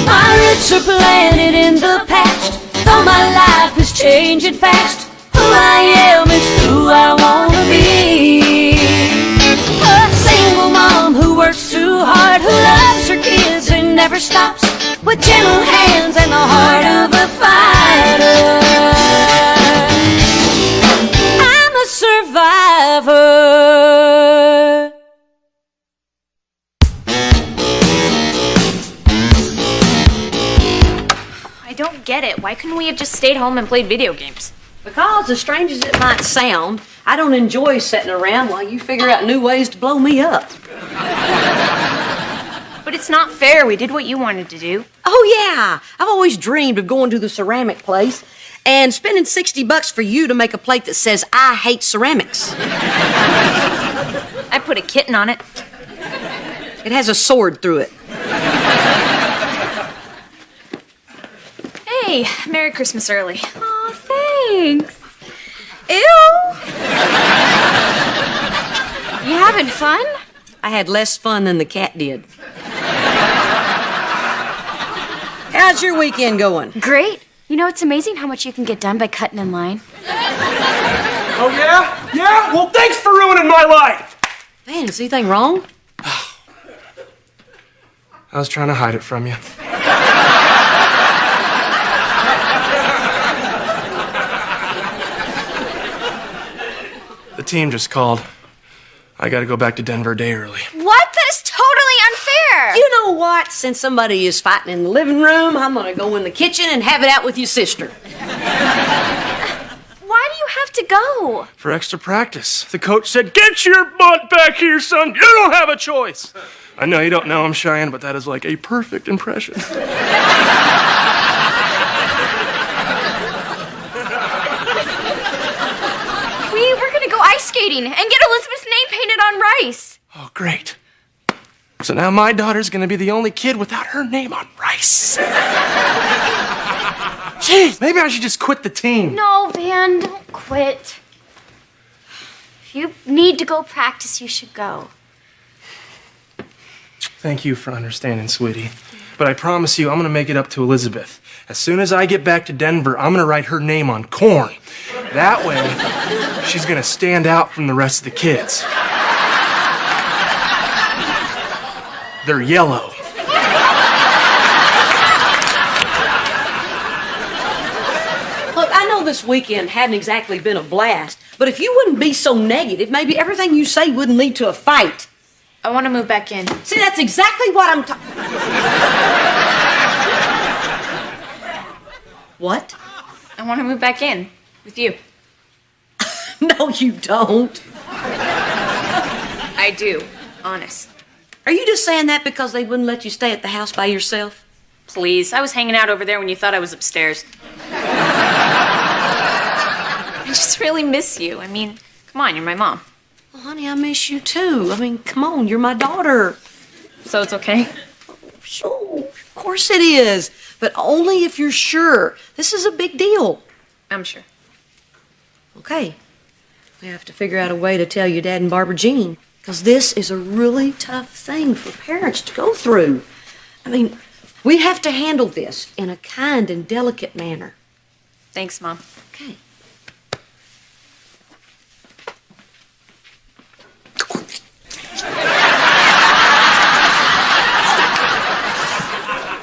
My roots are planted in the past, though my life is changing fast. Who I am is who I wanna be. A single mom who works too hard, who loves her kids and never stops, with gentle hands and the heart of a fighter. I'm a survivor. I don't get it. Why couldn't we have just stayed home and played video games? Because, as strange as it might sound, I don't enjoy sitting around while you figure out new ways to blow me up. But it's not fair. We did what you wanted to do. Oh, yeah. I've always dreamed of going to the ceramic place and spending $60 for you to make a plate that says, I hate ceramics. I put a kitten on it. It has a sword through it. Hey, Merry Christmas early. Oh, thanks. Ew! You having fun? I had less fun than the cat did. How's your weekend going? Great. You know, it's amazing how much you can get done by cutting in line. Oh, yeah? Yeah? Well, thanks for ruining my life. Man, is anything wrong? I was trying to hide it from you. The team just called. I gotta go back to Denver a day early. What? That is totally unfair. You know what? Since somebody is fighting in the living room, I'm gonna go in the kitchen and have it out with your sister. Why do you have to go? For extra practice. The coach said, get your butt back here, son. You don't have a choice. I know you don't know I'm Cheyenne, but that is like a perfect impression. We're gonna go ice skating and get Elizabeth's name painted on rice. Oh, great. So now my daughter's gonna be the only kid without her name on rice. Jeez, maybe I should just quit the team. No, Van, don't quit. If you need to go practice, you should go. Thank you for understanding, sweetie. But I promise you, I'm gonna make it up to Elizabeth. As soon as I get back to Denver, I'm gonna write her name on corn. That way, she's gonna stand out from the rest of the kids. They're yellow. Look, I know this weekend hadn't exactly been a blast, but if you wouldn't be so negative, maybe everything you say wouldn't lead to a fight. I want to move back in. See, that's exactly what I'm talking. What? I want to move back in with you. No, you don't. I do, honest. Are you just saying that because they wouldn't let you stay at the house by yourself? Please, I was hanging out over there when you thought I was upstairs. I just really miss you. I mean, come on, you're my mom. Well, honey, I miss you too. I mean, come on, you're my daughter. So it's okay? Sure, of course it is. But only if you're sure. This is a big deal. I'm sure. Okay. We have to figure out a way to tell your dad and Barbara Jean. Because this is a really tough thing for parents to go through. I mean, we have to handle this in a kind and delicate manner. Thanks, Mom. Okay.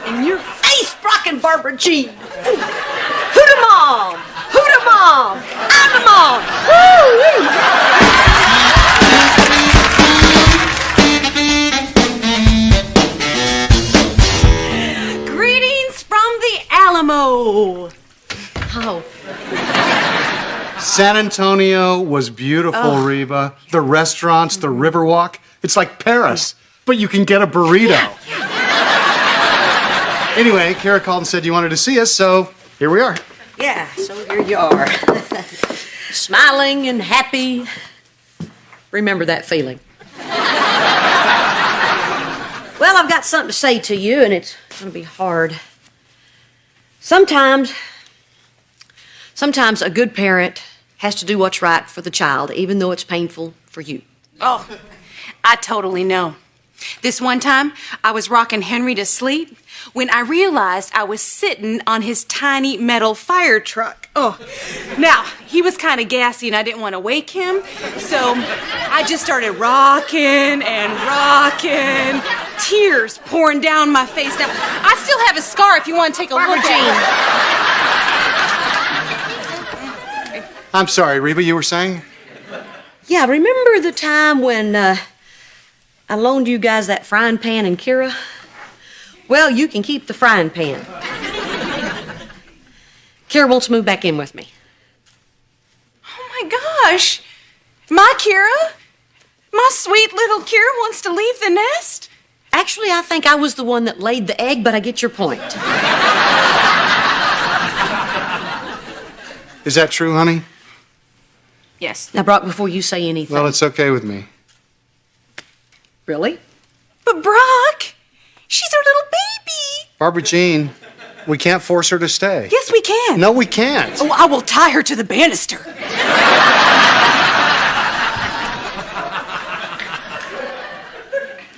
In your face, Brock and Barbara Jean. Hoot-a mom! Hoot-a mom! I'm the mom! Woo-wee! Greetings from the Alamo. Oh. San Antonio was beautiful, Reba. The restaurants, the Riverwalk. It's like Paris, but you can get a burrito. Anyway, Kara called and said you wanted to see us, so here we are. Yeah, so here you are. Smiling and happy. Remember that feeling. Well, I've got something to say to you, and it's going to be hard. Sometimes a good parent has to do what's right for the child, even though it's painful for you. Oh, I totally know. This one time, I was rocking Henry to sleep when I realized I was sitting on his tiny metal fire truck. Oh, now, he was kind of gassy and I didn't want to wake him, so I just started rocking and rocking, tears pouring down my face. Now, I still have a scar if you want to take a look at it. I'm sorry, Reba, you were saying? Yeah, remember the time when I loaned you guys that frying pan and Kira? Well, you can keep the frying pan. Kira wants to move back in with me. Oh my gosh! My Kira? My sweet little Kira wants to leave the nest? Actually, I think I was the one that laid the egg, but I get your point. Is that true, honey? Yes. Now, Brock, before you say anything. Well, it's okay with me. Really? But Brock, she's our little baby. Barbara Jean, we can't force her to stay. Yes, we can. No, we can't. Oh, I will tie her to the banister.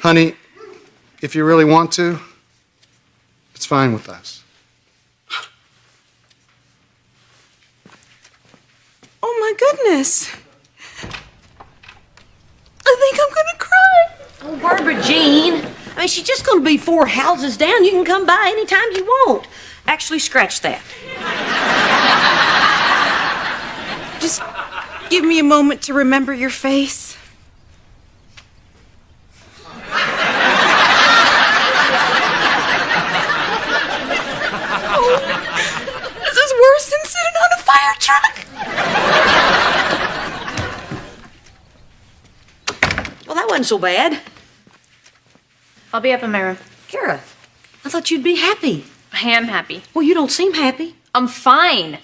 Honey, if you really want to, it's fine with us. Oh my goodness. I think I'm gonna cry. Oh, Barbara Jean. I mean, she's just going to be 4 houses down. You can come by anytime you want. Actually, scratch that. Just give me a moment to remember your face. Oh, this is worse than sitting on a fire truck. Well, that wasn't so bad. I'll be up in my room. Kara, I thought you'd be happy. I am happy. Well, you don't seem happy. I'm fine.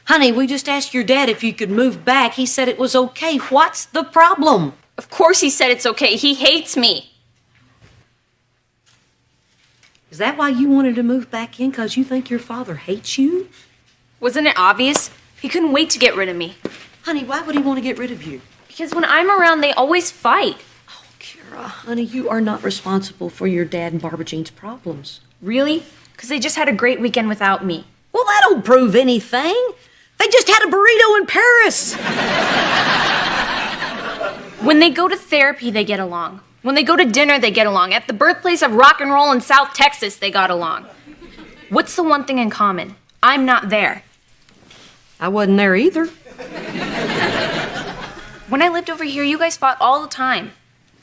Honey, we just asked your dad if you could move back. He said it was okay. What's the problem? Of course he said it's okay. He hates me. Is that why you wanted to move back in? Because you think your father hates you? Wasn't it obvious? He couldn't wait to get rid of me. Honey, why would he want to get rid of you? Because when I'm around, they always fight. Oh, Kara, honey, you are not responsible for your dad and Barbara Jean's problems. Really? Because they just had a great weekend without me. Well, that don't prove anything. They just had a burrito in Paris. When they go to therapy, they get along. When they go to dinner, they get along. At the birthplace of rock and roll in South Texas, they got along. What's the one thing in common? I'm not there. I wasn't there either. When I lived over here, you guys fought all the time.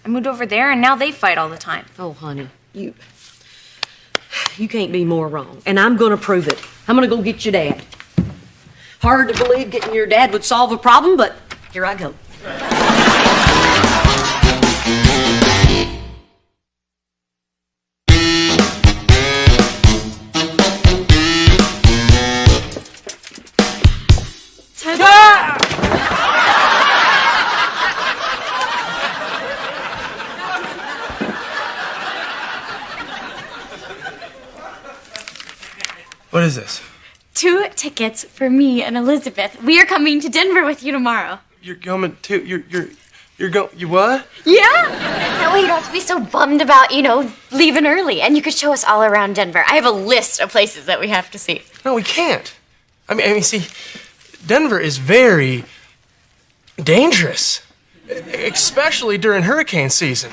I moved over there, and now they fight all the time. Oh, honey, you can't be more wrong. And I'm going to prove it. I'm going to go get your dad. Hard to believe getting your dad would solve a problem, but here I go. What is this? 2 tickets for me and Elizabeth. We are coming to Denver with you tomorrow. You're going to, you what? Yeah? That way you don't have to be so bummed about, leaving early. And you could show us all around Denver. I have a list of places that we have to see. No, we can't. I mean, see, Denver is very dangerous, especially during hurricane season.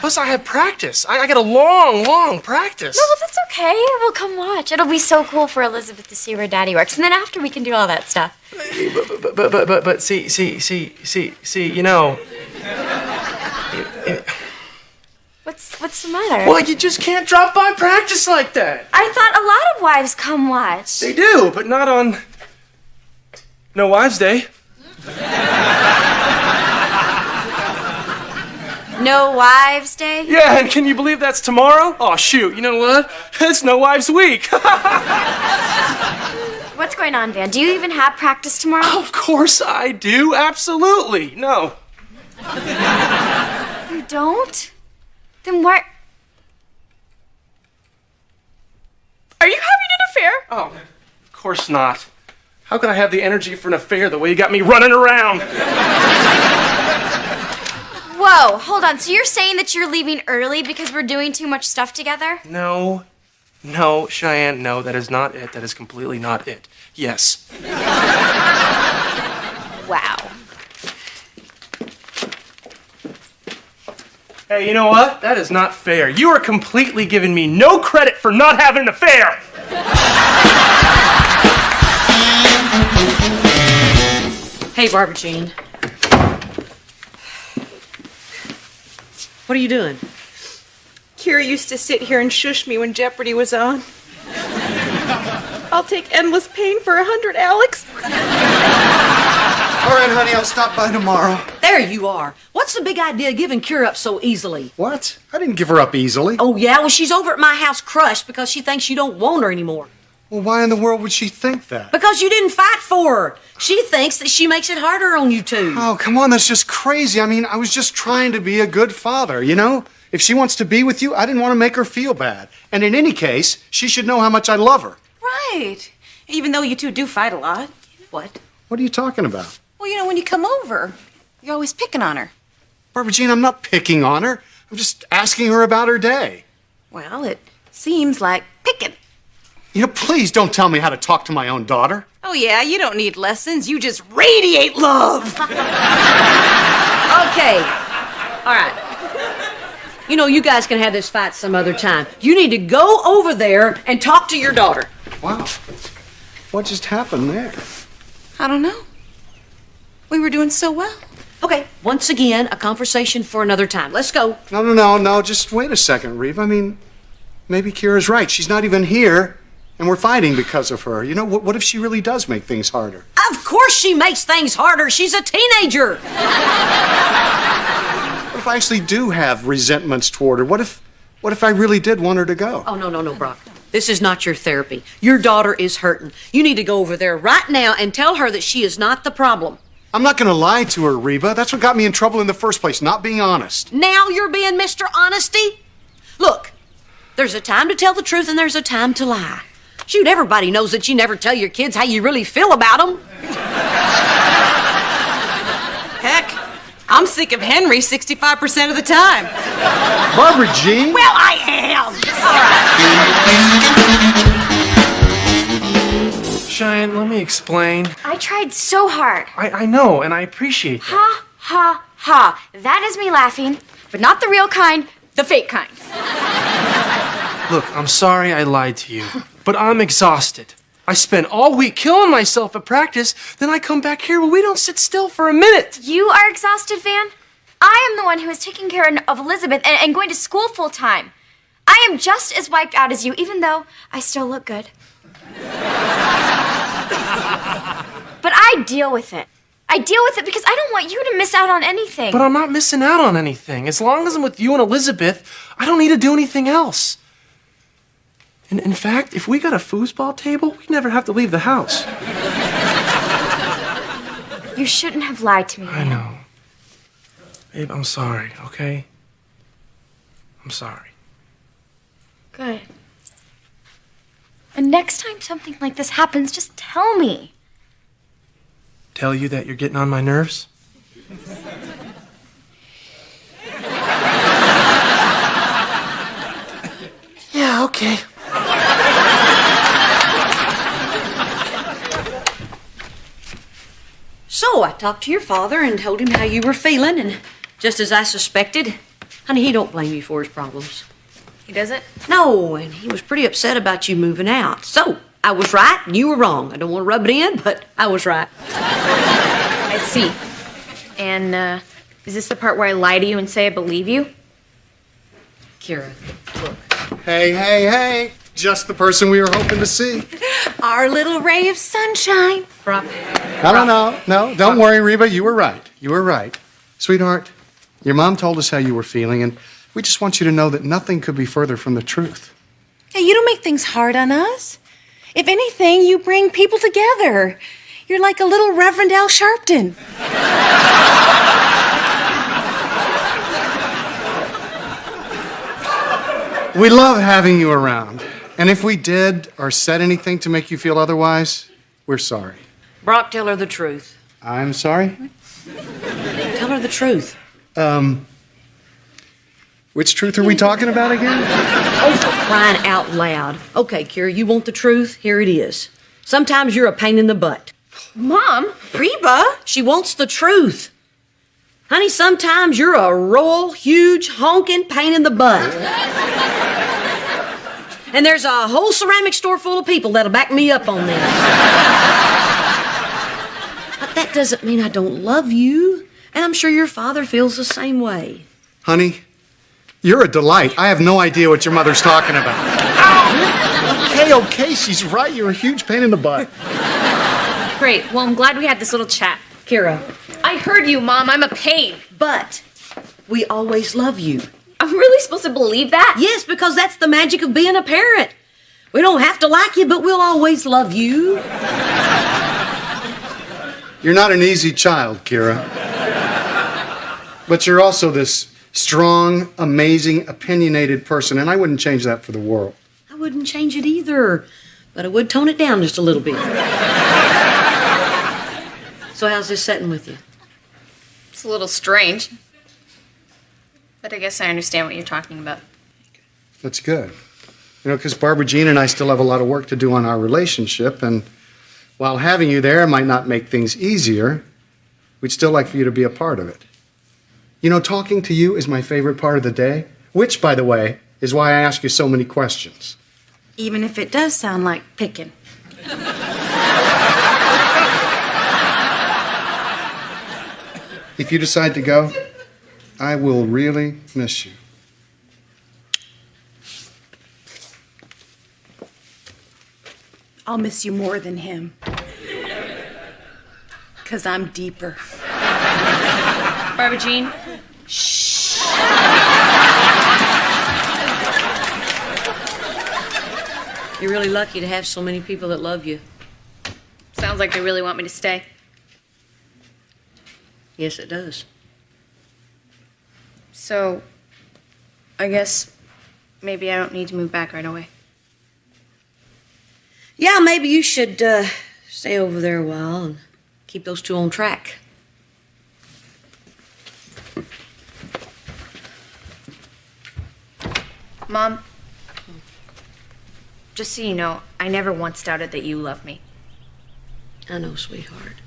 Plus, I have practice. I got a long practice. No, well, that's okay. We'll come watch. It'll be so cool for Elizabeth to see where Daddy works. And then after, we can do all that stuff. But see, you know. What's the matter? Well, you just can't drop by practice like that. I thought a lot of wives come watch. They do, but not on No Wives Day. No Wives Day? Yeah, and can you believe that's tomorrow? Oh, shoot, you know what? It's No Wives Week. What's going on, Van? Do you even have practice tomorrow? Of course I do, absolutely. No. You don't? Then what? Are you having an affair? Oh, of course not. How could I have the energy for an affair the way you got me running around? Whoa, hold on. So you're saying that you're leaving early because we're doing too much stuff together? No, Cheyenne, no, that is not it. That is completely not it. Yes. Wow. Hey, you know what? That is not fair. You are completely giving me no credit for not having an affair. Hey, Barbara Jean. What are you doing? Kira used to sit here and shush me when Jeopardy was on. I'll take endless pain for 100, Alex. All right, honey, I'll stop by tomorrow. There you are. What's the big idea of giving Kira up so easily? What? I didn't give her up easily. Oh, yeah? Well, she's over at my house crushed because she thinks you don't want her anymore. Well, why in the world would she think that? Because you didn't fight for her. She thinks that she makes it harder on you two. Oh, come on, that's just crazy. I mean, I was just trying to be a good father, you know? If she wants to be with you, I didn't want to make her feel bad. And in any case, she should know how much I love her. Right. Even though you two do fight a lot. What? What are you talking about? Well, when you come over, you're always picking on her. Barbara Jean, I'm not picking on her. I'm just asking her about her day. Well, it seems like picking. You know, please don't tell me how to talk to my own daughter. Oh, yeah, you don't need lessons. You just radiate love. Okay. All right. You know, you guys can have this fight some other time. You need to go over there and talk to your daughter. Wow. What just happened there? I don't know. We were doing so well. Okay, once again, a conversation for another time. Let's go. No. Just wait a second, Reba. I mean, maybe Kira's right. She's not even here, and we're fighting because of her. You know, what if she really does make things harder? Of course she makes things harder. She's a teenager. What if I actually do have resentments toward her? What if I really did want her to go? Oh, no, Brock. This is not your therapy. Your daughter is hurting. You need to go over there right now and tell her that she is not the problem. I'm not going to lie to her, Reba. That's what got me in trouble in the first place, not being honest. Now you're being Mr. Honesty? Look, there's a time to tell the truth and there's a time to lie. Shoot, everybody knows that you never tell your kids how you really feel about them. Heck, I'm sick of Henry 65% of the time. Barbara Jean? Well, I am. All right. Cheyenne, let me explain. I tried so hard. I know, and I appreciate that. Ha, ha, ha. That is me laughing, but not the real kind, the fake kind. Look, I'm sorry I lied to you, but I'm exhausted. I spent all week killing myself at practice, then I come back here, but we don't sit still for a minute. You are exhausted, Van? I am the one who is taking care of Elizabeth and going to school full time. I am just as wiped out as you, even though I still look good. But I I deal with it. I deal with it because I don't want you to miss out on anything. But I'm not missing out on anything. As long as I'm with you and Elizabeth, I don't need to do anything else. And in fact, if we got a foosball table, we'd never have to leave the house. You shouldn't have lied to me. I know. Babe, I'm sorry, okay? I'm sorry. Good. And next time something like this happens, just tell me. Tell you that you're getting on my nerves? Yeah, okay. So I talked to your father and told him how you were feeling, and just as I suspected, honey, he don't blame you for his problems. He doesn't? No, and he was pretty upset about you moving out. So I was right and you were wrong. I don't want to rub it in, but I was right. I see. And, is this the part where I lie to you and say I believe you? Kira, look. Hey. Just the person we were hoping to see. Our little ray of sunshine. No, don't worry, Reba. You were right. Sweetheart, your mom told us how you were feeling, and we just want you to know that nothing could be further from the truth. Hey, you don't make things hard on us. If anything, you bring people together. You're like a little Reverend Al Sharpton. We love having you around. And if we did or said anything to make you feel otherwise, we're sorry. Brock, tell her the truth. I'm sorry? Tell her the truth. Which truth are we talking about again? Oh, for crying out loud. Okay, Kira, you want the truth? Here it is. Sometimes you're a pain in the butt. Mom? Reba, she wants the truth. Honey, sometimes you're a royal, huge, honking pain in the butt. And there's a whole ceramic store full of people that'll back me up on this. But that doesn't mean I don't love you. And I'm sure your father feels the same way. Honey, you're a delight. I have no idea what your mother's talking about. Okay, she's right. You're a huge pain in the butt. Great. Well, I'm glad we had this little chat. Kira. I heard you, Mom. I'm a pain. But we always love you. I'm really supposed to believe that? Yes, because that's the magic of being a parent. We don't have to like you, but we'll always love you. You're not an easy child, Kira. But you're also this strong, amazing, opinionated person, and I wouldn't change that for the world. I wouldn't change it either, but I would tone it down just a little bit. So how's this setting with you? It's a little strange. But I guess I understand what you're talking about. That's good. You know, because Barbara Jean and I still have a lot of work to do on our relationship, and while having you there might not make things easier, we'd still like for you to be a part of it. You know, talking to you is my favorite part of the day, which, by the way, is why I ask you so many questions. Even if it does sound like picking. If you decide to go, I will really miss you. I'll miss you more than him. 'Cause I'm deeper. Barbara Jean? Shh. You're really lucky to have so many people that love you. Sounds like they really want me to stay. Yes, it does. So, I guess maybe I don't need to move back right away. Yeah, maybe you should stay over there a while and keep those two on track. Mom, just so you know, I never once doubted that you love me. I know, sweetheart.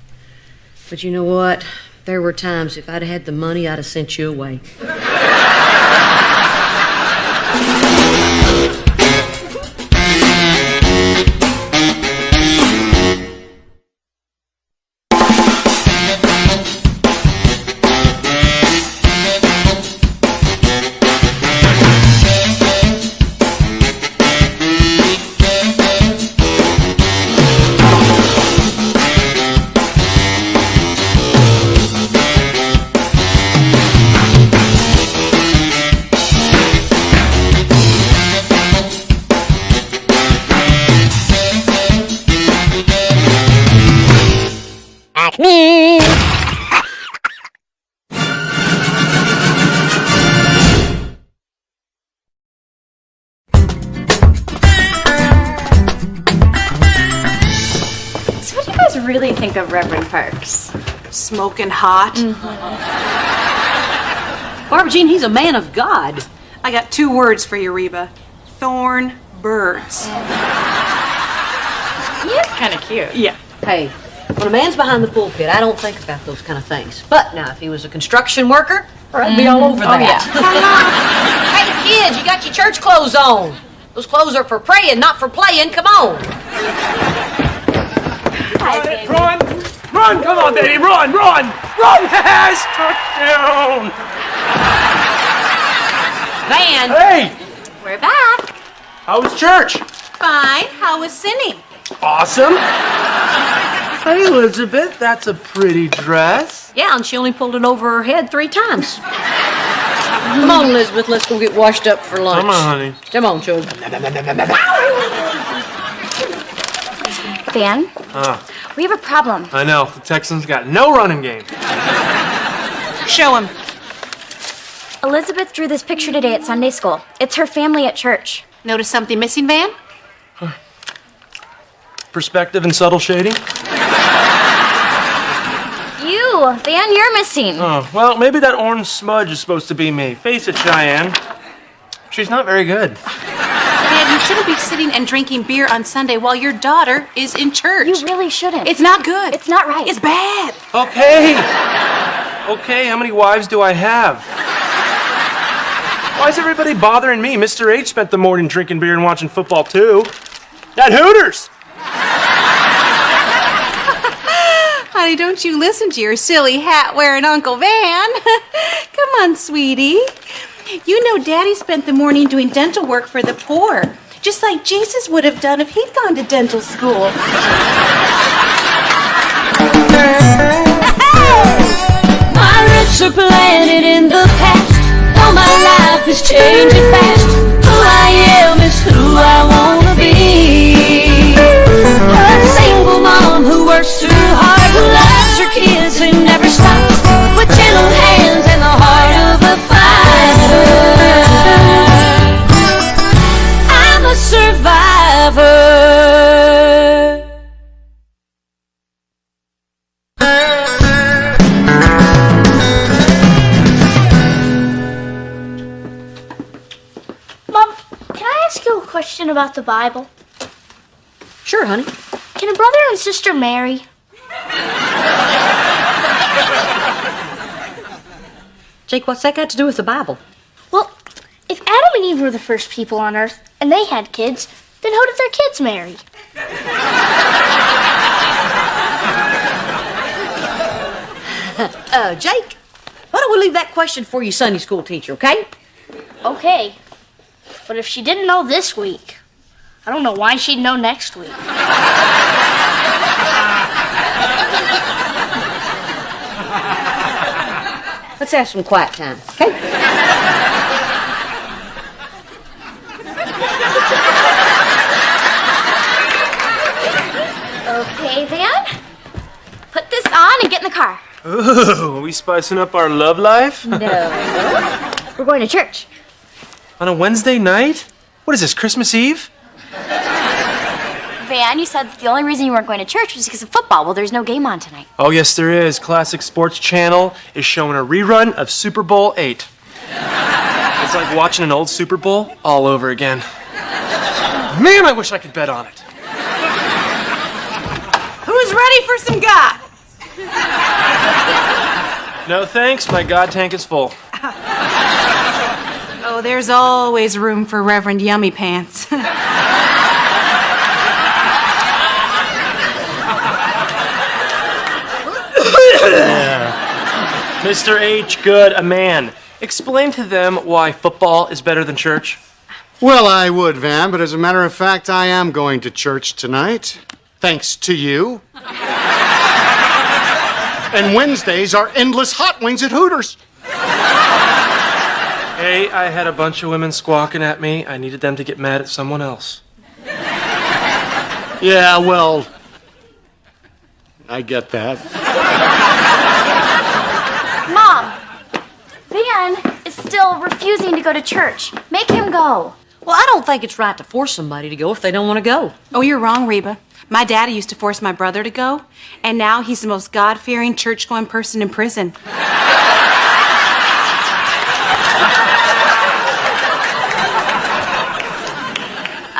But you know what? There were times if I'd had the money, I'd have sent you away. do you guys really think of Reverend Parks? Smoking hot. Barbara Jean, he's a man of God. I got 2 words for you, Reba. Thorn birds. He is kind of cute. Yeah. Hey, when a man's behind the pulpit, I don't think about those kind of things. But now, if he was a construction worker, I'd be all over that. Hey, kids, you got your church clothes on. Those clothes are for praying, not for playing. Come on. Hi, baby. Run! Run! Come on, baby! Run! Run! Run! Yes! Touchdown! Van. Hey! We're back. How was church? Fine. How was Cindy? Awesome. Hey, Elizabeth, that's a pretty dress. Yeah, and she only pulled it over her head 3 times. Come on, Elizabeth, let's go get washed up for lunch. Come on, honey. Come on, children. Van, we have a problem. I know. The Texans got no running game. Show him. Elizabeth drew this picture today at Sunday school. It's her family at church. Notice something missing, Van? Perspective and subtle shading. You, Van, you're missing. Oh, well, maybe that orange smudge is supposed to be me. Face it, Cheyenne. She's not very good. Van, you shouldn't be sitting and drinking beer on Sunday while your daughter is in church. You really shouldn't. It's not good. It's not right. It's bad. Okay. Okay, how many wives do I have? Why is everybody bothering me? Mr. H spent the morning drinking beer and watching football, too. At Hooters! Honey, don't you listen to your silly hat-wearing Uncle Van. Come on, sweetie. You know Daddy spent the morning doing dental work for the poor, just like Jesus would have done if he'd gone to dental school. My roots are planted in the past. Though my life is changing fast. Who I am is who I wanna be. A single mom who works too hard, who loves her kids and never stops, with gentle hands and the heart of a fighter. I'm a survivor. Mom, can I ask you a question about the Bible? Sure, honey. Can a brother and sister marry? Jake, what's that got to do with the Bible? Well, if Adam and Eve were the first people on Earth and they had kids, then who did their kids marry? Jake, why don't we leave that question for your Sunday school teacher, okay? Okay. But if she didn't know this week, I don't know why she'd know next week. Let's have some quiet time, okay? Okay, Van. Put this on and get in the car. Ooh, are we spicing up our love life? No. We're going to church. On a Wednesday night? What is this, Christmas Eve? Van, you said that the only reason you weren't going to church was because of football. Well, there's no game on tonight. Oh, yes, there is. Classic Sports Channel is showing a rerun of Super Bowl 8. It's like watching an old Super Bowl all over again. Man, I wish I could bet on it. Who's ready for some God? No thanks, my God tank is full. Oh, there's always room for Reverend Yummy Pants. Mr. H, good, a man. Explain to them why football is better than church. Well, I would, Van, but as a matter of fact, I am going to church tonight. Thanks to you. And Wednesdays are endless hot wings at Hooters. Hey, I had a bunch of women squawking at me. I needed them to get mad at someone else. Yeah, well, I get that. Mom, Van is still refusing to go to church. Make him go. Well, I don't think it's right to force somebody to go if they don't want to go. Oh, you're wrong, Reba. My daddy used to force my brother to go, and now he's the most God-fearing, church-going person in prison.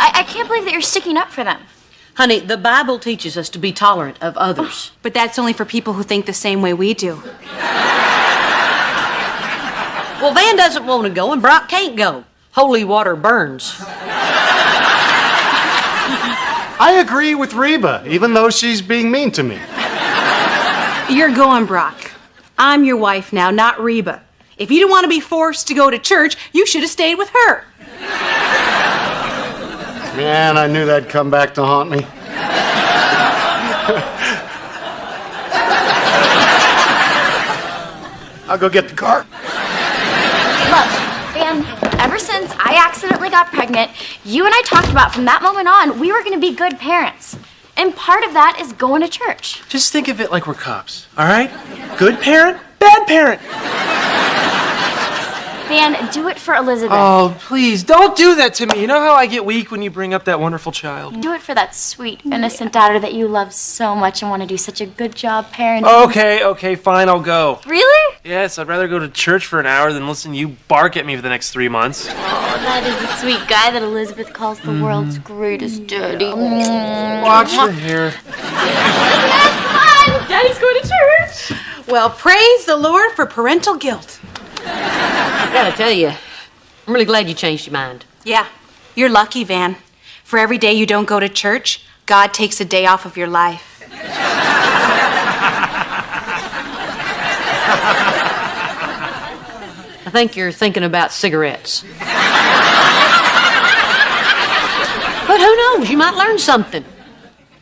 I can't believe that you're sticking up for them. Honey, the Bible teaches us to be tolerant of others. But that's only for people who think the same way we do. Well, Van doesn't want to go, and Brock can't go. Holy water burns. I agree with Reba, even though she's being mean to me. You're going, Brock. I'm your wife now, not Reba. If you didn't want to be forced to go to church, you should have stayed with her. Man, I knew that'd come back to haunt me. I'll go get the car. Look, Van, ever since I accidentally got pregnant, you and I talked about from that moment on, we were going to be good parents. And part of that is going to church. Just think of it like we're cops, all right? Good parent, bad parent. Van, do it for Elizabeth. Oh, please, don't do that to me. You know how I get weak when you bring up that wonderful child? Do it for that sweet, innocent daughter that you love so much and want to do such a good job parenting. Okay, fine, I'll go. Really? Yes, I'd rather go to church for an hour than listen to you bark at me for the next 3 months. Oh, that is the sweet guy that Elizabeth calls the world's greatest daddy. Watch your hair. Come on, Daddy's going to church. Well, praise the Lord for parental guilt. I gotta tell you, I'm really glad you changed your mind. Yeah, you're lucky, Van. For every day you don't go to church, God takes a day off of your life. I think you're thinking about cigarettes. But who knows? You might learn something.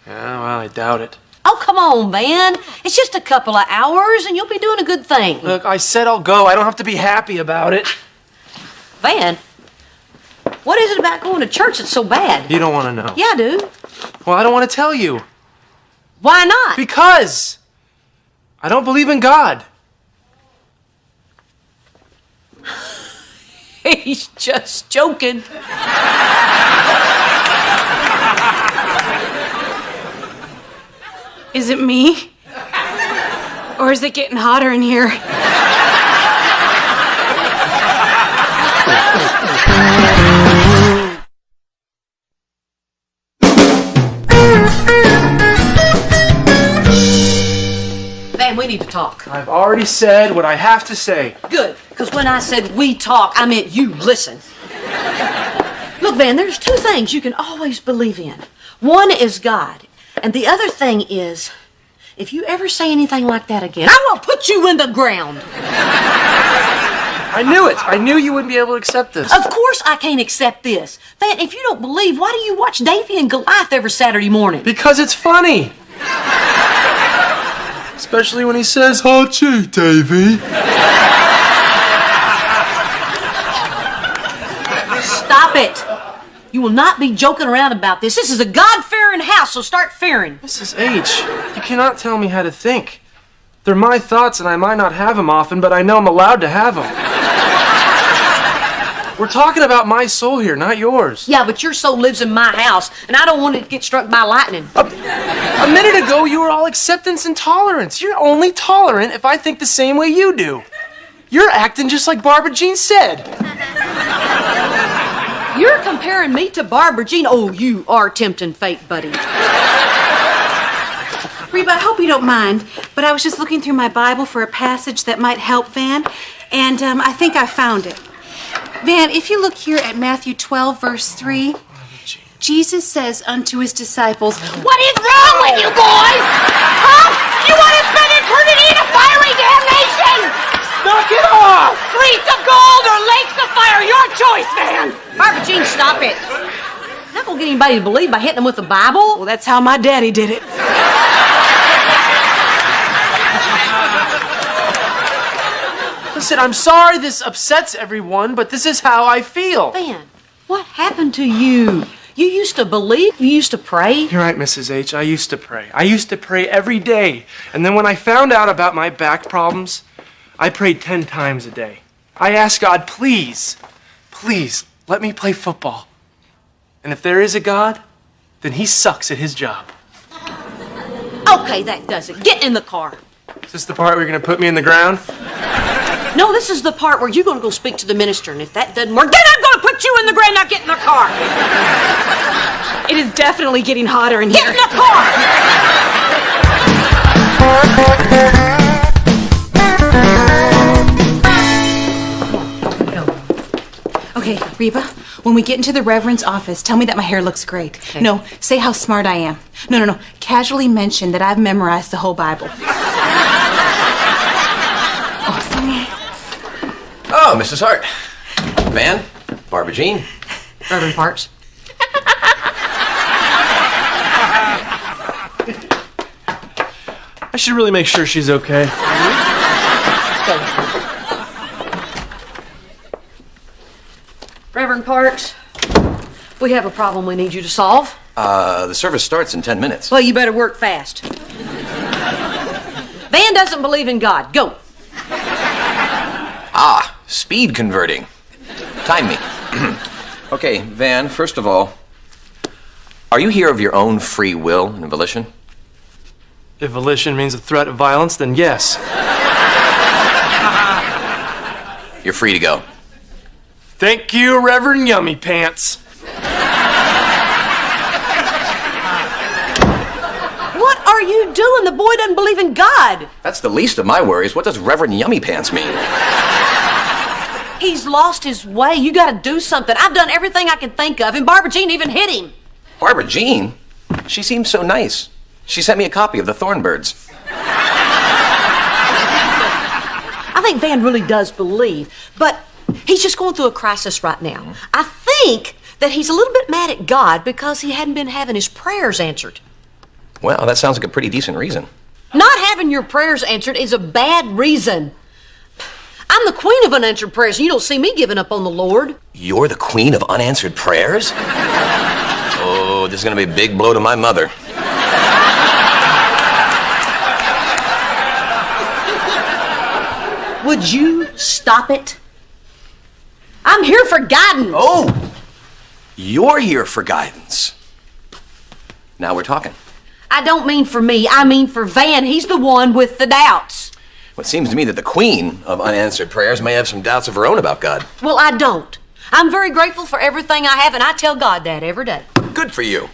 Yeah, well, I doubt it. Oh, come on, Van. It's just a couple of hours, and you'll be doing a good thing. Look, I said I'll go. I don't have to be happy about it. Van, what is it about going to church that's so bad? You don't want to know. Yeah, I do. Well, I don't want to tell you. Why not? Because I don't believe in God. He's just joking. Is it me? Or is it getting hotter in here? Van, we need to talk. I've already said what I have to say. Good, because when I said we talk, I meant you listen. Look, Van, there's two things you can always believe in. One is God, and the other thing is, if you ever say anything like that again, I will put you in the ground. I knew it. I knew you wouldn't be able to accept this. Of course I can't accept this. Van, if you don't believe, why do you watch Davy and Goliath every Saturday morning? Because it's funny. Especially when he says, "Hachi, Davy." Stop it. You will not be joking around about this. This is a God-fearing house, so start fearing. Mrs. H, you cannot tell me how to think. They're my thoughts, and I might not have them often, but I know I'm allowed to have them. We're talking about my soul here, not yours. Yeah, but your soul lives in my house, and I don't want it to get struck by lightning. A minute ago, you were all acceptance and tolerance. You're only tolerant if I think the same way you do. You're acting just like Barbara Jean said. You're comparing me to Barbara Jean. Oh, you are tempting fate, buddy. Reba, I hope you don't mind, but I was just looking through my Bible for a passage that might help Van, and I think I found it. Van, if you look here at Matthew 12, verse 3, Jesus says unto his disciples, What is wrong with you boys? Huh? You want to spend eternity in a fiery damnation? Knock it off! Streets of gold or lakes of fire, your choice, man! Barbara Jean, stop it. I'm not going to get anybody to believe by hitting them with the Bible. well, that's how my daddy did it. Listen, I'm sorry this upsets everyone, but this is how I feel. Van, what happened to you? You used to believe? You used to pray? You're right, Mrs. H. I used to pray. I used to pray every day. And then when I found out about my back problems, I prayed 10 times a day. I asked God, please, let me play football. And if there is a God, then he sucks at his job. Okay, that does it. Get in the car. Is this the part where you're going to put me in the ground? No, this is the part where you're going to go speak to the minister, and if that doesn't work, then I'm going to put you in the ground. Now get in the car. It is definitely getting hotter in here. Get in the car. Okay, Reba, when we get into the Reverend's office, tell me that my hair looks great. Okay. No, say how smart I am. No. Casually mention that I've memorized the whole Bible. Oh, Mrs. Hart. Van, Barbara Jean. Reverend Parks. I should really make sure she's okay. Reverend Parks, we have a problem we need you to solve. The service starts in 10 minutes. Well, you better work fast. Van doesn't believe in God. Go. Ah, speed converting. Time me. Okay, Van, first of all, are you here of your own free will and volition? If volition means a threat of violence, then yes. You're free to go. Thank you, Reverend Yummy Pants. What are you doing? The boy doesn't believe in God. That's the least of my worries. What does Reverend Yummy Pants mean? He's lost his way. You got to do something. I've done everything I can think of, and Barbara Jean even hit him. Barbara Jean? She seems so nice. She sent me a copy of the Thornbirds. I think Van really does believe, but he's just going through a crisis right now. I think that he's a little bit mad at God because he hadn't been having his prayers answered. Well, that sounds like a pretty decent reason. Not having your prayers answered is a bad reason. I'm the queen of unanswered prayers, and you don't see me giving up on the Lord. You're the queen of unanswered prayers? Oh, this is going to be a big blow to my mother. Would you stop it? I'm here for guidance. Oh, you're here for guidance. Now we're talking. I don't mean for me. I mean for Van. He's the one with the doubts. Well, it seems to me that the queen of unanswered prayers may have some doubts of her own about God. Well, I don't. I'm very grateful for everything I have, and I tell God that every day. Good for you.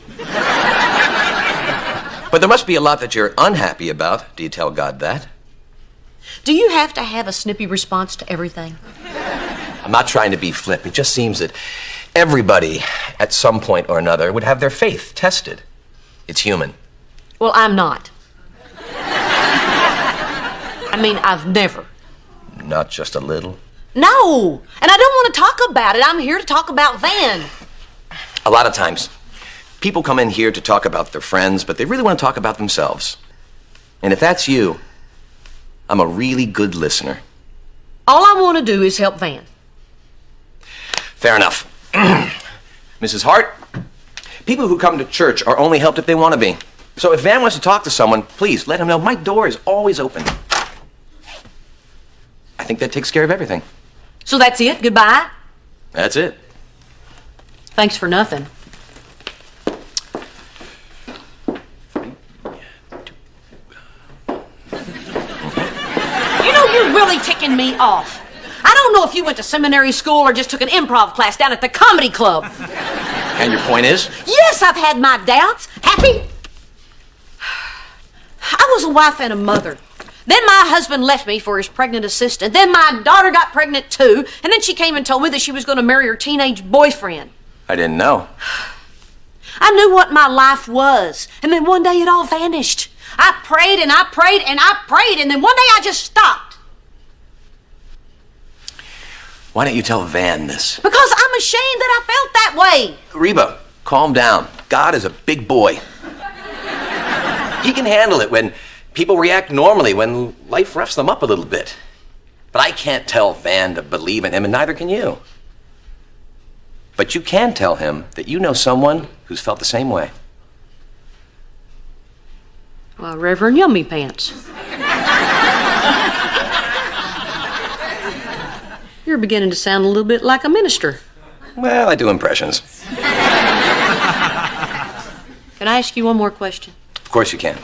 But there must be a lot that you're unhappy about. Do you tell God that? Do you have to have a snippy response to everything? I'm not trying to be flip. It just seems that everybody, at some point or another, would have their faith tested. It's human. Well, I'm not. I mean, I've never. Not just a little. No, and I don't want to talk about it. I'm here to talk about Van. A lot of times, people come in here to talk about their friends, but they really want to talk about themselves. And if that's you, I'm a really good listener. All I want to do is help Van. Fair enough. Mrs. Hart, people who come to church are only helped if they want to be. So if Van wants to talk to someone, please let him know my door is always open. I think that takes care of everything. So that's it? Goodbye? That's it. Thanks for nothing. You know, you're really ticking me off. I don't know if you went to seminary school or just took an improv class down at the comedy club. And your point is? Yes, I've had my doubts. Happy? I was a wife and a mother. Then my husband left me for his pregnant assistant. Then my daughter got pregnant too. And then she came and told me that she was going to marry her teenage boyfriend. I didn't know. I knew what my life was. And then one day it all vanished. I prayed and I prayed and I prayed. And then one day I just stopped. Why don't you tell Van this? Because I'm ashamed that I felt that way. Reba, calm down. God is a big boy. He can handle it when people react normally, when life roughs them up a little bit. But I can't tell Van to believe in him, and neither can you. But you can tell him that you know someone who's felt the same way. Well, Reverend Yummy Pants. You're beginning to sound a little bit like a minister. Well, I do impressions. Can I ask you one more question? Of course you can.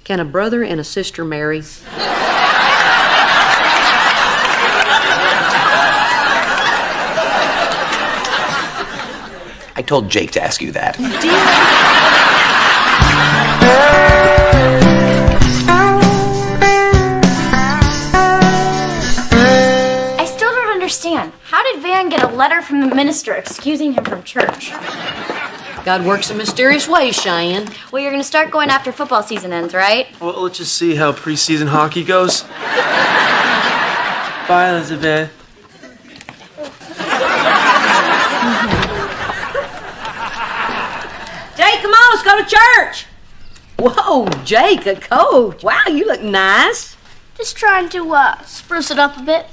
Can a brother and a sister marry? I told Jake to ask you that. I still don't understand. How did Van get a letter from the minister excusing him from church? God works in mysterious ways, Cheyenne. Well, you're gonna start going after football season ends, right? Well, let's just see how preseason hockey goes. Bye, Elizabeth. Jake, come on, let's go to church. Whoa, Jake, a coat. Wow, you look nice. Just trying to spruce it up a bit.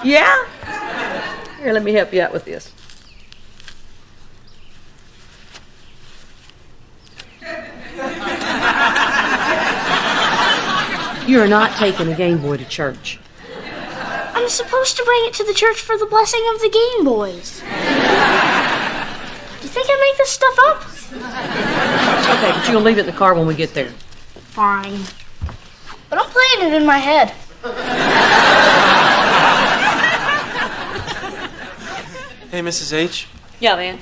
Yeah? Here, let me help you out with this. You're not taking a Game Boy to church. I'm supposed to bring it to the church for the blessing of the Game Boys. Do you think I make this stuff up? Okay, but you'll leave it in the car when we get there. Fine. But I'm playing it in my head. Hey, Mrs. H. Yeah, Van.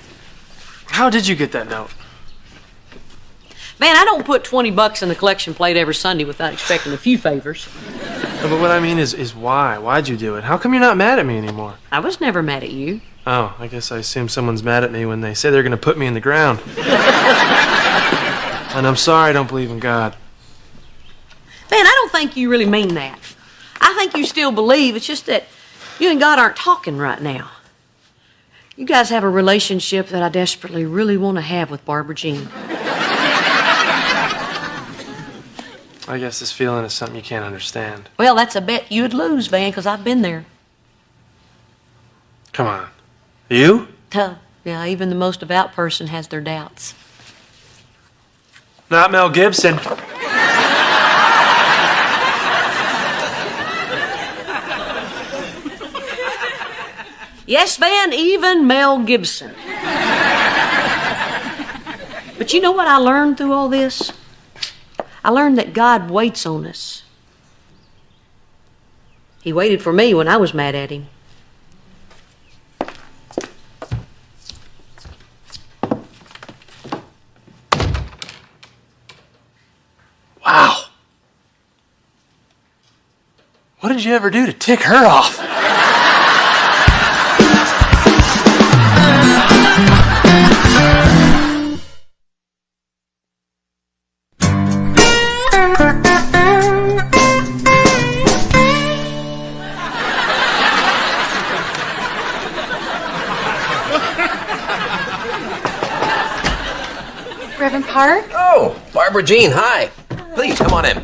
How did you get that note? Van, I don't put $20 in the collection plate every Sunday without expecting a few favors. No, but what I mean is why? Why'd you do it? How come you're not mad at me anymore? I was never mad at you. Oh, I guess I assume someone's mad at me when they say they're going to put me in the ground. And I'm sorry I don't believe in God. Van, I don't think you really mean that. I think you still believe. It's just that you and God aren't talking right now. You guys have a relationship that I desperately really want to have with Barbara Jean. I guess this feeling is something you can't understand. Well, that's a bet you'd lose, Van, because I've been there. Come on. You? Yeah, even the most devout person has their doubts. Not Mel Gibson. Yes, Van, even Mel Gibson. But you know what I learned through all this? I learned that God waits on us. He waited for me when I was mad at him. Wow. What did you ever do to tick her off? Reverend Park? Oh, Barbara Jean, hi. Please, come on in.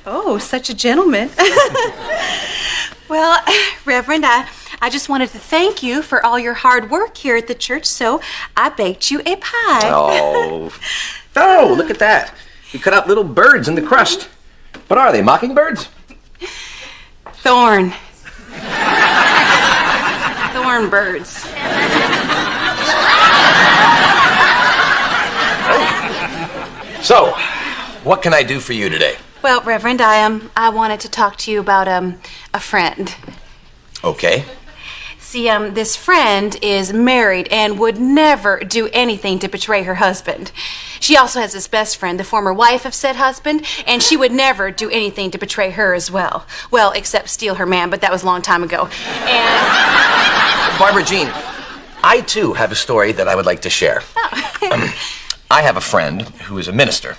Oh, such a gentleman. Well, Reverend, I just wanted to thank you for all your hard work here at the church, so I baked you a pie. Oh, look at that. You cut out little birds in the crust. What are they, mockingbirds? Thorn birds. So, what can I do for you today? Well, Reverend, I wanted to talk to you about a friend. Okay. See, this friend is married and would never do anything to betray her husband. She also has this best friend, the former wife of said husband, and she would never do anything to betray her as well. Well, except steal her man, but that was a long time ago. And Barbara Jean, I too have a story that I would like to share. I have a friend who is a minister.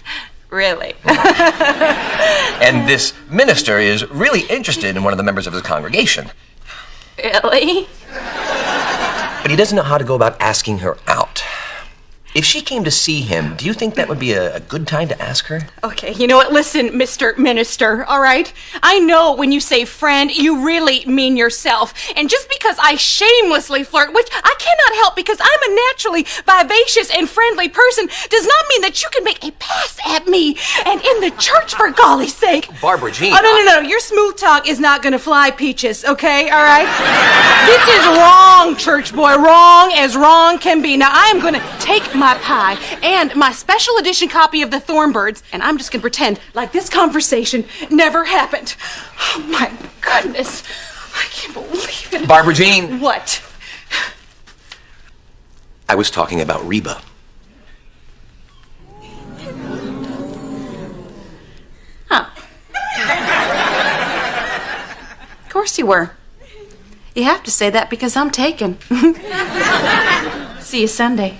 Really? And this minister is really interested in one of the members of his congregation. Really? But he doesn't know how to go about asking her out. If she came to see him, do you think that would be a good time to ask her? Okay, you know what? Listen, Mr. Minister, all right? I know when you say friend, you really mean yourself. And just because I shamelessly flirt, which I cannot help because I'm a naturally vivacious and friendly person, does not mean that you can make a pass at me. And in the church, for golly's sake. Barbara Jean. Oh, no. Your smooth talk is not going to fly, Peaches, okay? All right? This is wrong, church boy. Wrong as wrong can be. Now, I am going to take my pie and my special edition copy of the Thornbirds, and I'm just going to pretend like this conversation never happened. Oh, my goodness. I can't believe it. Barbara Jean. What? I was talking about Reba. Huh. Of course you were. You have to say that because I'm taken. See you Sunday.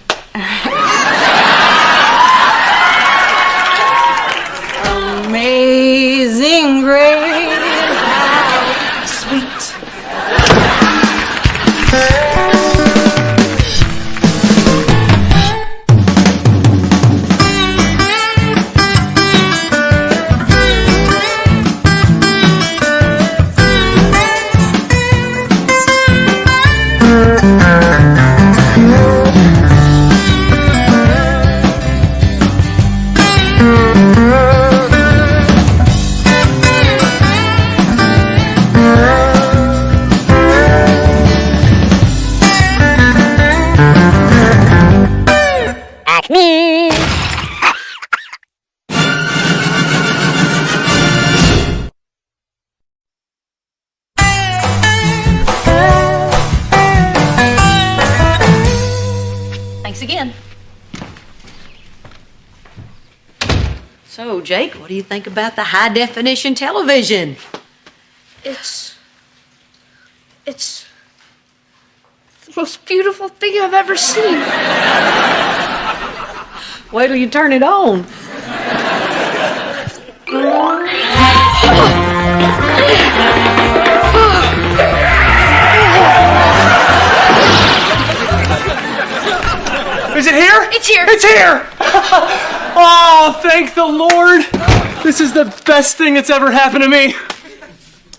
Amazing grace, how sweet. Thanks again. So, Jake, what do you think about the high-definition television? It's the most beautiful thing I've ever seen. Wait till you turn it on. Is it here? It's here. It's here! Oh, thank the Lord. This is the best thing that's ever happened to me.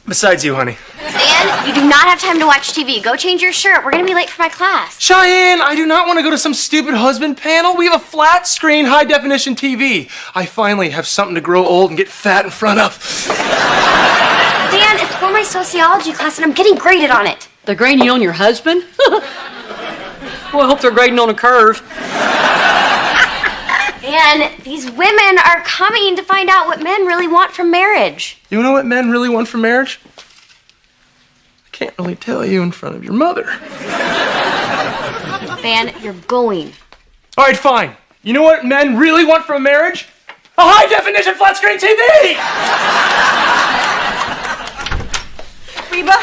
Besides you, honey. Van, you do not have time to watch TV. Go change your shirt. We're gonna be late for my class. Cheyenne, I do not want to go to some stupid husband panel. We have a flat screen, high definition TV. I finally have something to grow old and get fat in front of. Dan, it's for my sociology class and I'm getting graded on it. They're grading on your husband? Well, I hope they're grading on a curve. And these women are coming to find out what men really want from marriage. You know what men really want from marriage? I can't really tell you in front of your mother. Van, you're going. All right, fine. You know what men really want from marriage? A high definition flat screen TV! Reba,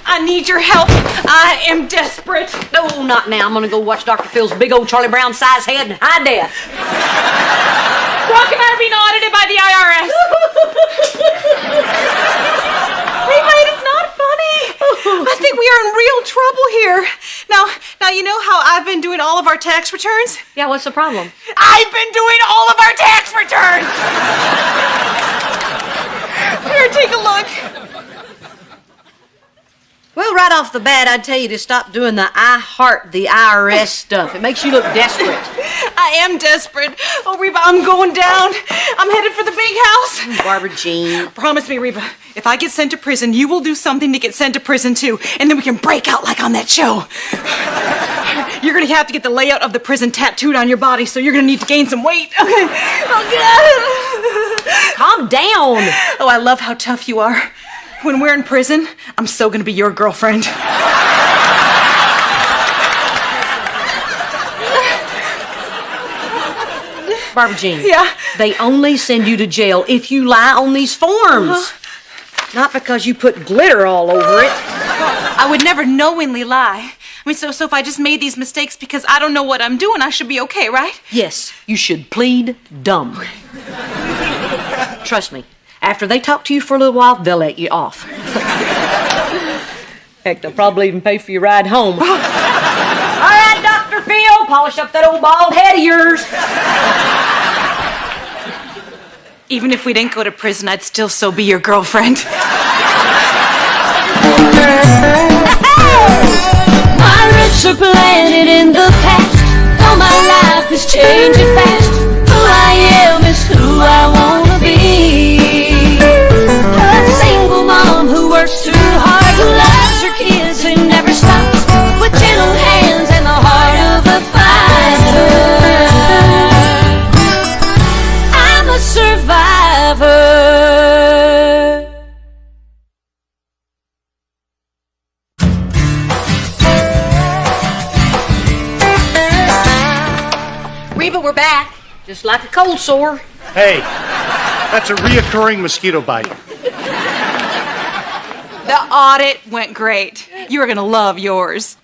I need your help. I am desperate. No, not now. I'm gonna go watch Dr. Phil's big old Charlie Brown size head in high def. Brock and I are being audited by the IRS. Reba, it is not funny. I think we are in real trouble here. Now you know how I've been doing all of our tax returns? Yeah, what's the problem? I've been doing all of our tax returns. Here, take a look. Well, right off the bat, I'd tell you to stop doing the I heart the IRS stuff. It makes you look desperate. I am desperate. Oh, Reba, I'm going down. I'm headed for the big house. Barbara Jean. Promise me, Reba, if I get sent to prison, you will do something to get sent to prison too, and then we can break out like on that show. You're gonna have to get the layout of the prison tattooed on your body, so you're gonna need to gain some weight. Okay. Oh, God. Calm down. Oh, I love how tough you are. When we're in prison, I'm so gonna be your girlfriend. Barbara Jean. Yeah? They only send you to jail if you lie on these forms. Not because you put glitter all over it. I would never knowingly lie. I mean, so if I just made these mistakes because I don't know what I'm doing, I should be okay, right? Yes, you should plead dumb. Trust me. After they talk to you for a little while, they'll let you off. Heck, they'll probably even pay for your ride home. All right, Dr. Phil, I'll polish up that old bald head of yours. Even if we didn't go to prison, I'd still so be your girlfriend. My roots are planted in the past. Though my life is changing fast, who I am is who I wanna be. A single mom who works too hard, who loves her kids and never stops, with gentle hands and the heart of a fighter. I'm a survivor. Reba, we're back. Just like a cold sore. Hey, that's a reoccurring mosquito bite. The audit went great. You are going to love yours.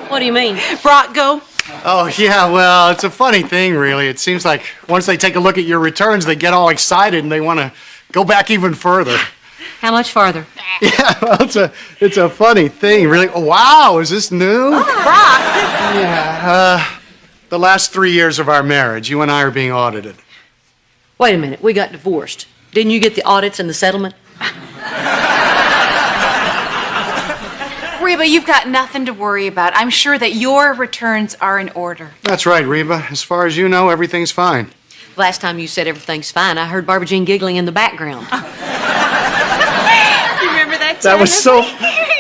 What do you mean? Brock, go. Oh, yeah, well, it's a funny thing, really. It seems like once they take a look at your returns, they get all excited and they want to go back even further. How much farther? Yeah, well, it's a funny thing, really. Oh, wow, is this new? Brock. Yeah, the last 3 years of our marriage, you and I are being audited. Wait a minute, we got divorced. Didn't you get the audits and the settlement? Reba, you've got nothing to worry about. I'm sure that your returns are in order. That's right, Reba. As far as you know, everything's fine. Last time you said everything's fine, I heard Barbara Jean giggling in the background. You remember that time? That was so...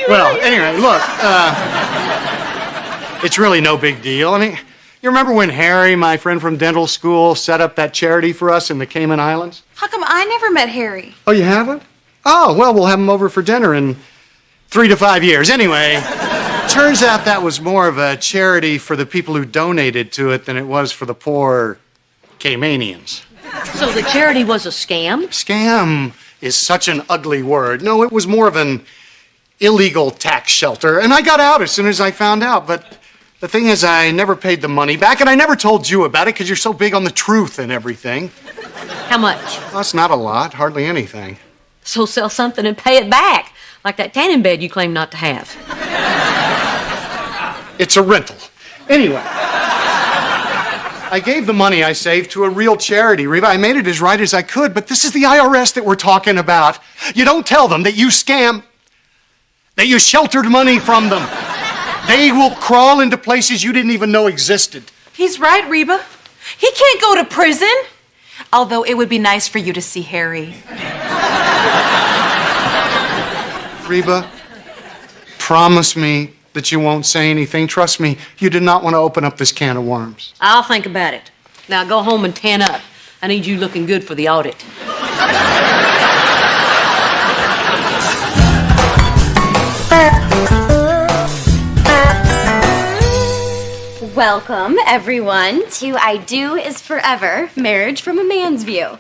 Well, anyway, look, it's really no big deal. I mean, you remember when Harry, my friend from dental school, set up that charity for us in the Cayman Islands? How come I never met Harry? Oh, you haven't? Oh, well, we'll have him over for dinner in 3 to 5 years. Anyway, turns out that was more of a charity for the people who donated to it than it was for the poor Caymanians. So the charity was a scam? Scam is such an ugly word. No, it was more of an illegal tax shelter, and I got out as soon as I found out, but the thing is, I never paid the money back, and I never told you about it because you're so big on the truth and everything. How much? Well, it's not a lot, hardly anything. So sell something and pay it back, like that tanning bed you claim not to have. It's a rental. Anyway, I gave the money I saved to a real charity, Reba. I made it as right as I could, but this is the IRS that we're talking about. You don't tell them that you that you sheltered money from them. They will crawl into places you didn't even know existed. He's right, Reba. He can't go to prison. Although it would be nice for you to see Harry. Reba, promise me that you won't say anything. Trust me, you did not want to open up this can of worms. I'll think about it. Now go home and tan up. I need you looking good for the audit. Welcome, everyone, to I Do Is Forever, Marriage from a Man's View.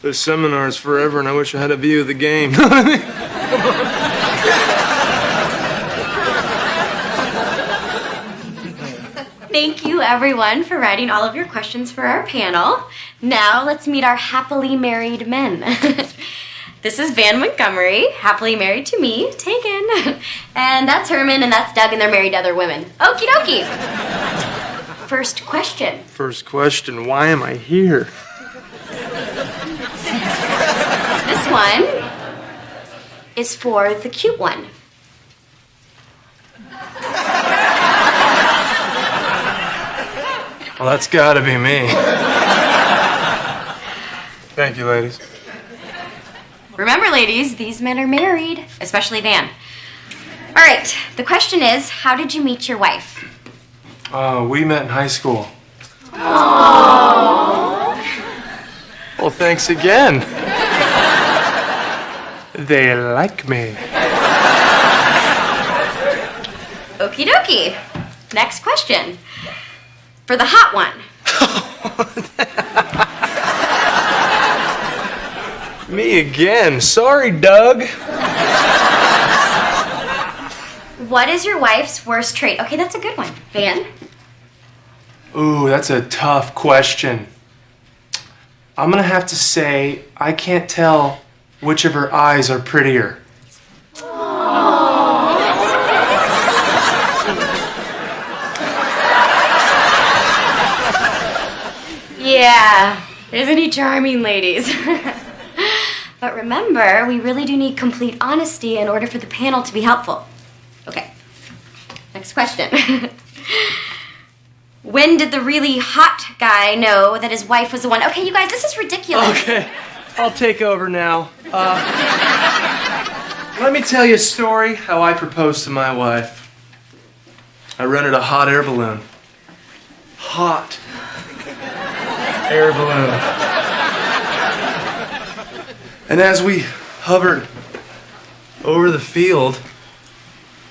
This seminar is forever, and I wish I had a view of the game. Thank you, everyone, for writing all of your questions for our panel. Now, let's meet our happily married men. This is Van Montgomery, happily married to me, Taken. And that's Herman, and that's Doug, and they're married to other women. Okie dokie. First question. First question, why am I here? This one is for the cute one. Well, that's gotta be me. Thank you, ladies. Remember, ladies, these men are married, especially Van. All right, the question is, how did you meet your wife? We met in high school. Aww. Well, thanks again. They like me. Okie dokie. Next question. For the hot one. Me again. Sorry, Doug. What is your wife's worst trait? Okay, that's a good one. Van? Ooh, that's a tough question. I'm gonna have to say I can't tell which of her eyes are prettier. Yeah, isn't he charming, ladies? But remember, we really do need complete honesty in order for the panel to be helpful. Okay, next question. When did the really hot guy know that his wife was the one? Okay, you guys, this is ridiculous. Okay, I'll take over now. Let me tell you a story how I proposed to my wife. I rented a hot air balloon. Hot air balloon. And as we hovered over the field,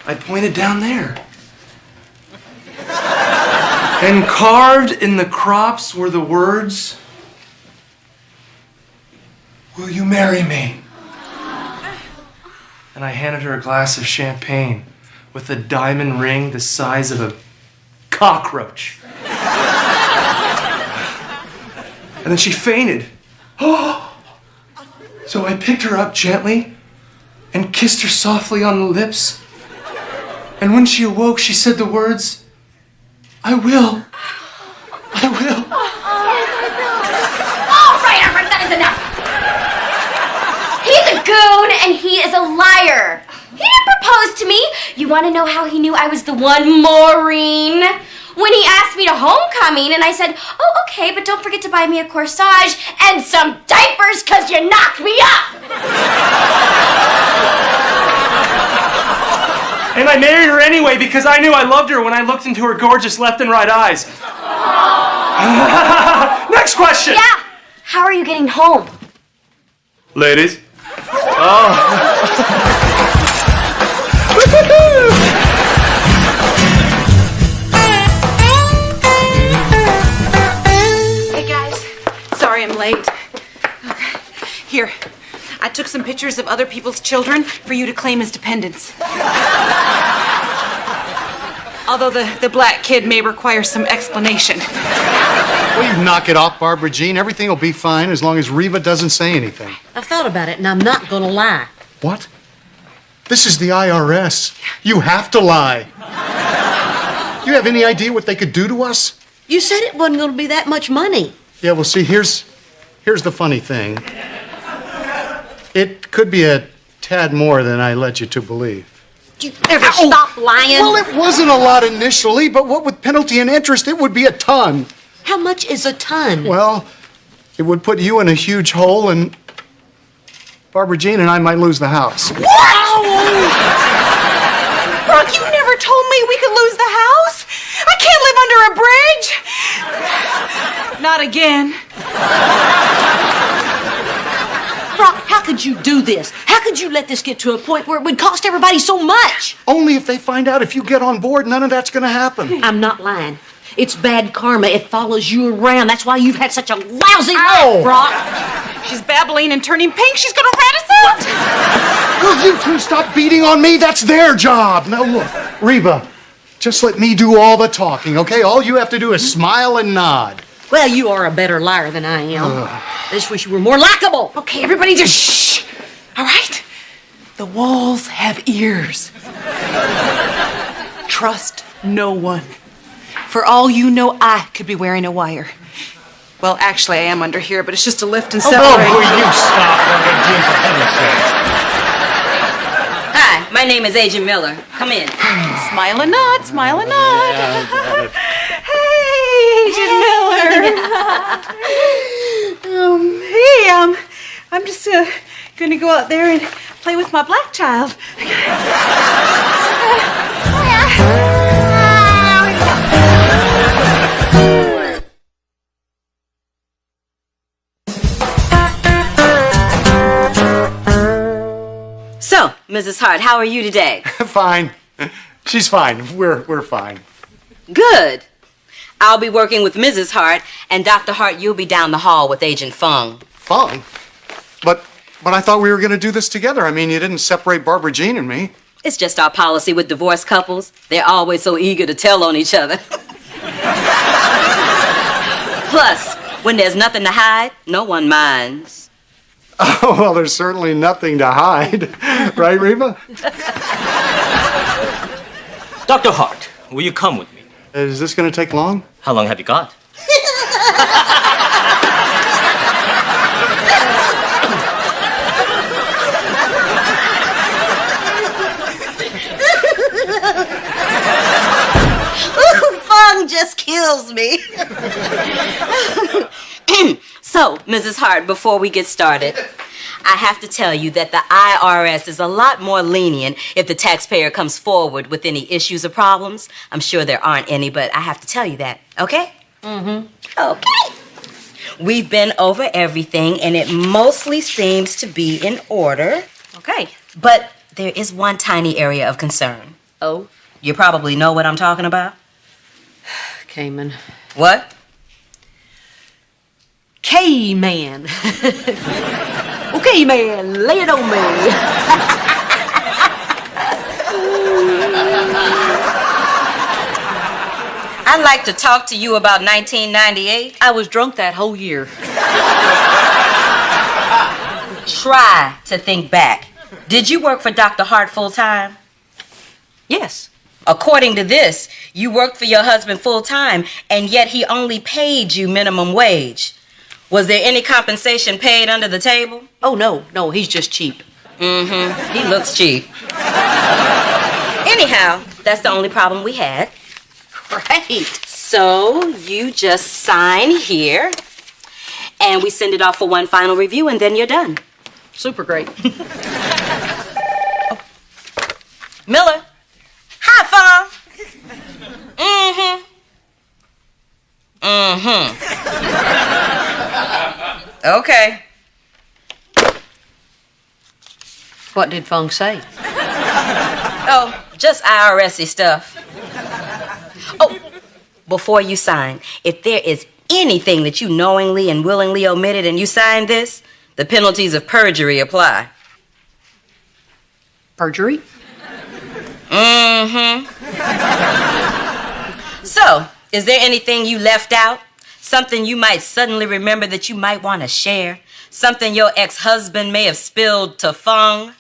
I pointed down there. And carved in the crops were the words, "Will you marry me?" And I handed her a glass of champagne with a diamond ring the size of a cockroach. And then she fainted. So I picked her up gently and kissed her softly on the lips. And when she awoke, she said the words, "I will. I will." All right, that is enough. He's a goon and he is a liar. He didn't propose to me. You want to know how he knew I was the one, Maureen? When he asked me to homecoming and I said, "Oh, okay, but don't forget to buy me a corsage and some diapers because you knocked me up." And I married her anyway because I knew I loved her when I looked into her gorgeous left and right eyes. Next question. Yeah. How are you getting home? Ladies. Oh. Hey guys, sorry I'm late. Okay. Here, I took some pictures of other people's children for you to claim as dependents. Although the black kid may require some explanation. Well, you knock it off, Barbara Jean. Everything will be fine as long as Reba doesn't say anything. I've thought about it, and I'm not gonna lie. What? This is the IRS. You have to lie. You have any idea what they could do to us? You said it wasn't gonna be that much money. Yeah, well, see, here's the funny thing. It could be a tad more than I led you to believe. You ever stop lying? Well, it wasn't a lot initially, but what with penalty and interest, it would be a ton. How much is a ton? Well, it would put you in a huge hole, and Barbara Jean and I might lose the house. What? Brooke, you never told me we could lose the house. I can't live under a bridge. Not again. Brock, how could you do this? How could you let this get to a point where it would cost everybody so much? Only if they find out if you get on board, none of that's going to happen. I'm not lying. It's bad karma. It follows you around. That's why you've had such a lousy life, Brock. She's babbling and turning pink. She's gonna rat us out. Will you two stop beating on me? That's their job. Now look, Reba, just let me do all the talking, okay? All you have to do is smile and nod. Well, you are a better liar than I am. I just wish you were more likable. Okay, everybody just shh. All right? The walls have ears. Trust no one. For all you know, I could be wearing a wire. Well, actually, I am under here, but it's just a lift and separate. Oh, will you stop, Barbara Jean, for heaven's sake. Hi, my name is Agent Miller. Come in. Smile and nod, smile and nod. Hey, Agent Miller. Hey, I'm just gonna go out there and play with my black child. So, Mrs. Hart, how are you today? Fine. She's fine. We're fine. Good. I'll be working with Mrs. Hart, and Dr. Hart, you'll be down the hall with Agent Fung. Fung? But I thought we were going to do this together. I mean, you didn't separate Barbara Jean and me. It's just our policy with divorced couples. They're always so eager to tell on each other. Plus, when there's nothing to hide, no one minds. Oh, well, there's certainly nothing to hide. Right, Reba? Dr. Hart, will you come with me? Is this going to take long? How long have you got? So, Mrs. Hart, before we get started, I have to tell you that the IRS is a lot more lenient if the taxpayer comes forward with any issues or problems. I'm sure there aren't any, but I have to tell you that, okay? Mm-hmm. Okay. We've been over everything, and it mostly seems to be in order. Okay. But there is one tiny area of concern. Oh? You probably know what I'm talking about. Cayman. What? K-Man. Okay, man, lay it on me. I'd like to talk to you about 1998. I was drunk that whole year. Try to think back. Did you work for Dr. Hart full time? Yes. According to this, you worked for your husband full time, and yet he only paid you minimum wage. Was there any compensation paid under the table? Oh, no, he's just cheap. Mm-hmm. He looks cheap. Anyhow, that's the only problem we had. Great. So you just sign here, and we send it off for one final review, and then you're done. Super great. Miller, high five. Mm-hmm. Mm-hmm. Okay. What did Fung say? Oh, just IRS-y stuff. Oh, before you sign, if there is anything that you knowingly and willingly omitted and you sign this, the penalties of perjury apply. Perjury? Mm-hmm. So, is there anything you left out? Something you might suddenly remember that you might want to share? Something your ex-husband may have spilled to Fung?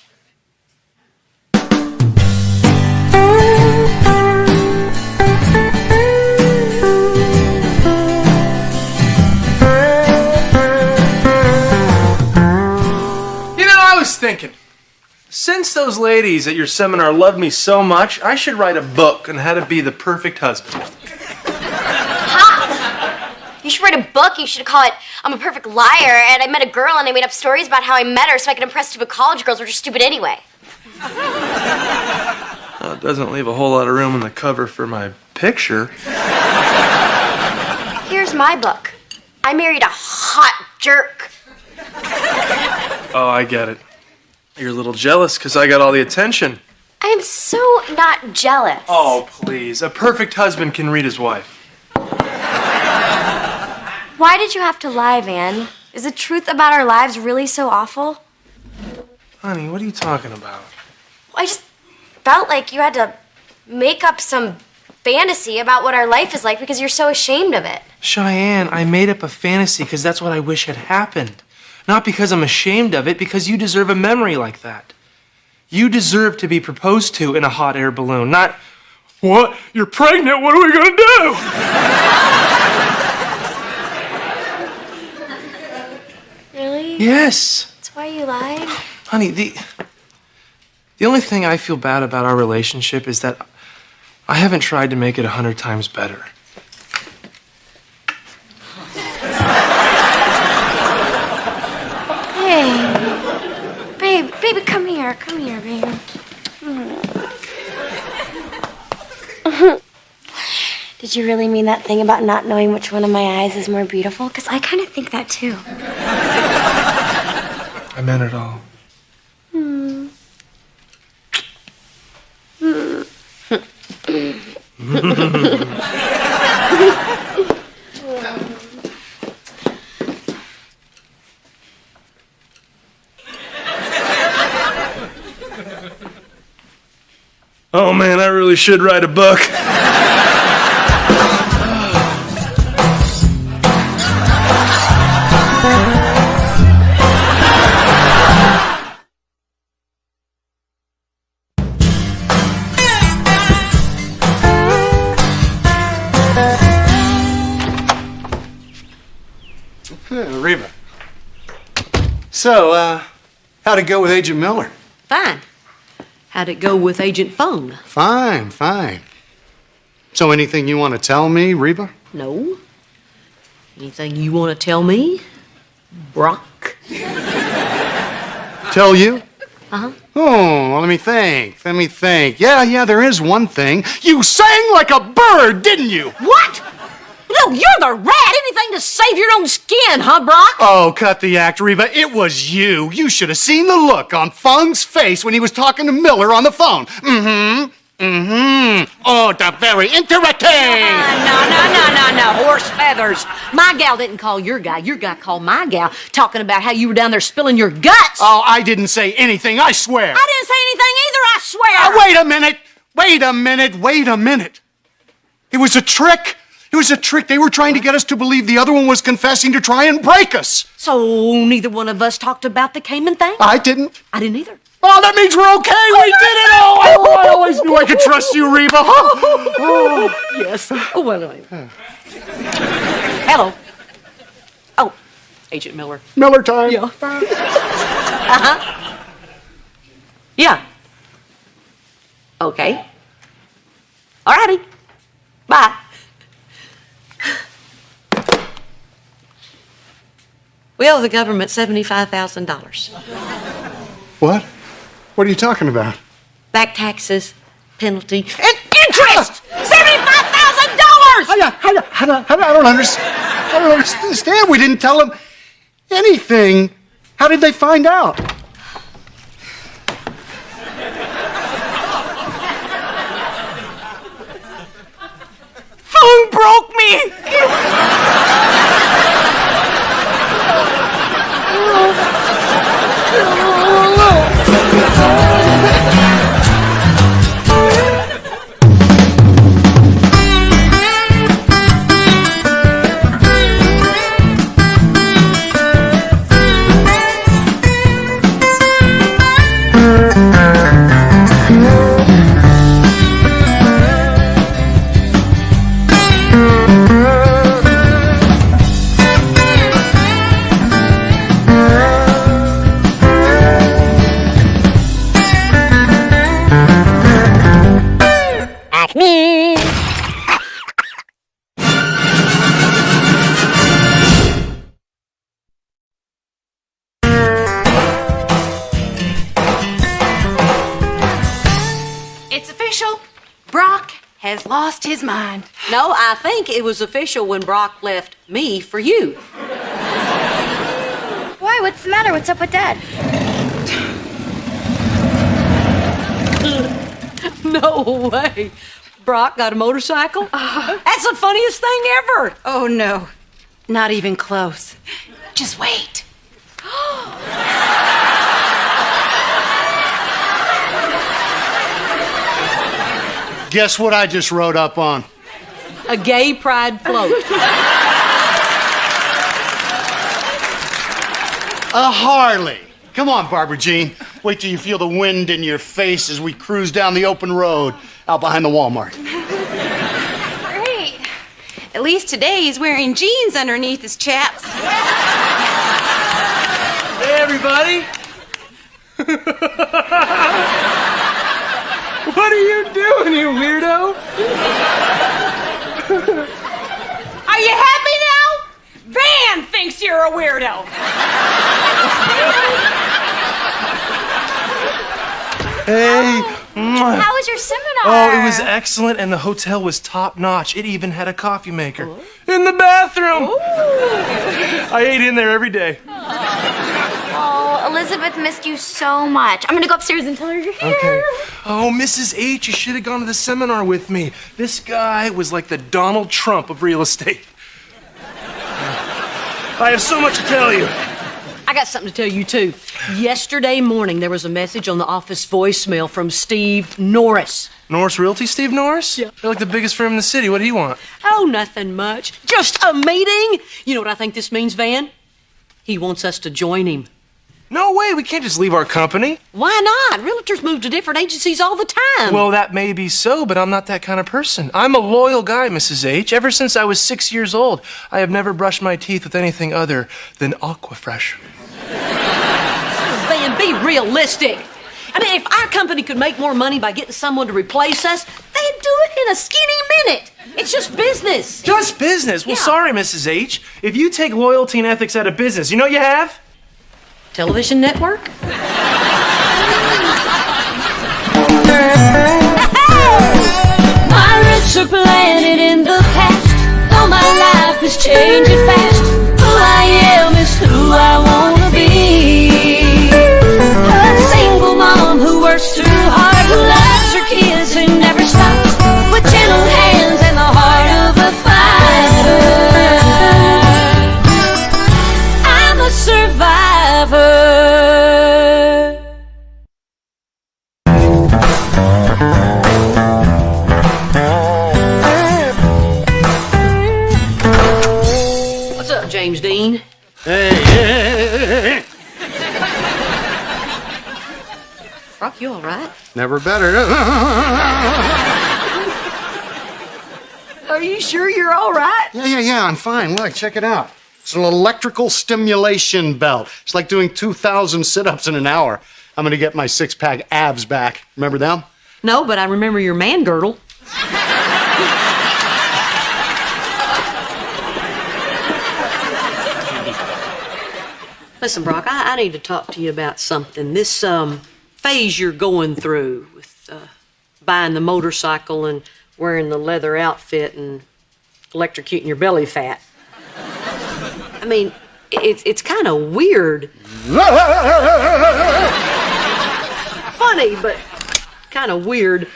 I was thinking, since those ladies at your seminar loved me so much, I should write a book on how to be the perfect husband. You should write a book. You should call it I'm a Perfect Liar, and I met a girl and I made up stories about how I met her so I could impress stupid college girls, which are stupid anyway. Well, it doesn't leave a whole lot of room on the cover for my picture. Here's my book. I married a hot jerk. Oh, I get it. You're a little jealous because I got all the attention. I am so not jealous. Oh, please. A perfect husband can read his wife. Why did you have to lie, Van? Is the truth about our lives really so awful? Honey, what are you talking about? I just felt like you had to make up some fantasy about what our life is like because you're so ashamed of it. Cheyenne, I made up a fantasy because that's what I wish had happened. Not because I'm ashamed of it, because you deserve a memory like that. You deserve to be proposed to in a hot air balloon, not, what? You're pregnant, what are we gonna do? Really? Yes. That's why you lied? Honey, the only thing I feel bad about our relationship is that I haven't tried to make it 100 times better. Hey. Baby, come here, baby. Did you really mean that thing about not knowing which one of my eyes is more beautiful? Because I kind of think that too. I meant it all. Oh man, I really should write a book. Reba. So, how'd it go with Agent Miller? Fine. How'd it go with Agent Fung? Fine, fine. So anything you want to tell me, Reba? No. Anything you want to tell me? Brock. Tell you? Uh-huh. Oh, well, let me think. Yeah, there is one thing. You sang like a bird, didn't you? What? No, you're the rat. Anything to save your own skin, huh, Brock? Oh, cut the act, Reba. It was you. You should have seen the look on Fung's face when he was talking to Miller on the phone. Oh, the very interesting. No. Horse feathers. My gal didn't call your guy. Your guy called my gal, talking about how you were down there spilling your guts. Oh, I didn't say anything, I swear. I didn't say anything either, I swear. Wait a minute. It was a trick. They were trying to get us to believe the other one was confessing to try and break us. So neither one of us talked about the Cayman thing? I didn't. I didn't either. Oh, that means we're okay. We did it. Oh, I always knew I could trust you, Reba. Oh, yes. Oh, well, hello. Oh, Agent Miller. Miller time. Yeah. Uh-huh. Yeah. Okay. All righty. Bye. We owe the government $75,000. What? What are you talking about? Back taxes, penalty, and interest! $75,000! I don't understand. We didn't tell them anything. How did they find out? Phone broke me! It's official. Brock has lost his mind. No, I think it was official when Brock left me for you. Why? What's the matter? What's up with Dad? No way. Brock got a motorcycle? That's the funniest thing ever. Oh, no. Not even close. Just wait. Guess what I just rode up on? A gay pride float. A Harley. Come on, Barbara Jean. Wait till you feel the wind in your face as we cruise down the open road out behind the Walmart. Great. At least today he's wearing jeans underneath his chaps. Hey, everybody. What are you doing, you weirdo? Are you happy now? Van thinks you're a weirdo. Hey. How was your seminar? Oh, it was excellent, and the hotel was top-notch. It even had a coffee maker. In the bathroom! I ate in there every day. Oh, Elizabeth missed you so much. I'm gonna go upstairs and tell her you're here. Okay. Oh, Mrs. H, you should have gone to the seminar with me. This guy was like the Donald Trump of real estate. I have so much to tell you. I got something to tell you, too. Yesterday morning, there was a message on the office voicemail from Steve Norris. Norris Realty, Steve Norris? Yeah. They're like the biggest firm in the city. What do you want? Oh, nothing much. Just a meeting. You know what I think this means, Van? He wants us to join him. No way, we can't just leave our company. Why not? Realtors move to different agencies all the time. Well, that may be so, but I'm not that kind of person. I'm a loyal guy, Mrs. H. Ever since I was 6 years old, I have never brushed my teeth with anything other than Aquafresh. Van, be realistic. I mean, if our company could make more money by getting someone to replace us, they'd do it in a skinny minute. It's just business. Just business? Well, Yeah. sorry, Mrs. H. If you take loyalty and ethics out of business, you know what you have? Television network? My roots are planted in the past, though my life is changing fast. Who I am is who I wanna be. A single mom who works too hard, who loves her kids and never stops, with gentle hands and the heart of a fighter. I'm a survivor. What's up, James Dean? Hey. Rock, you all right? Never better. Are you sure you're all right? Yeah, I'm fine. Look, check it out. It's an electrical stimulation belt. It's like doing 2,000 sit-ups in an hour. I'm gonna get my six-pack abs back. Remember them? No, but I remember your man girdle. Listen, Brock, I need to talk to you about something. This phase you're going through with buying the motorcycle and wearing the leather outfit and electrocuting your belly fat. I mean, it's kind of weird. Funny, but kind of weird.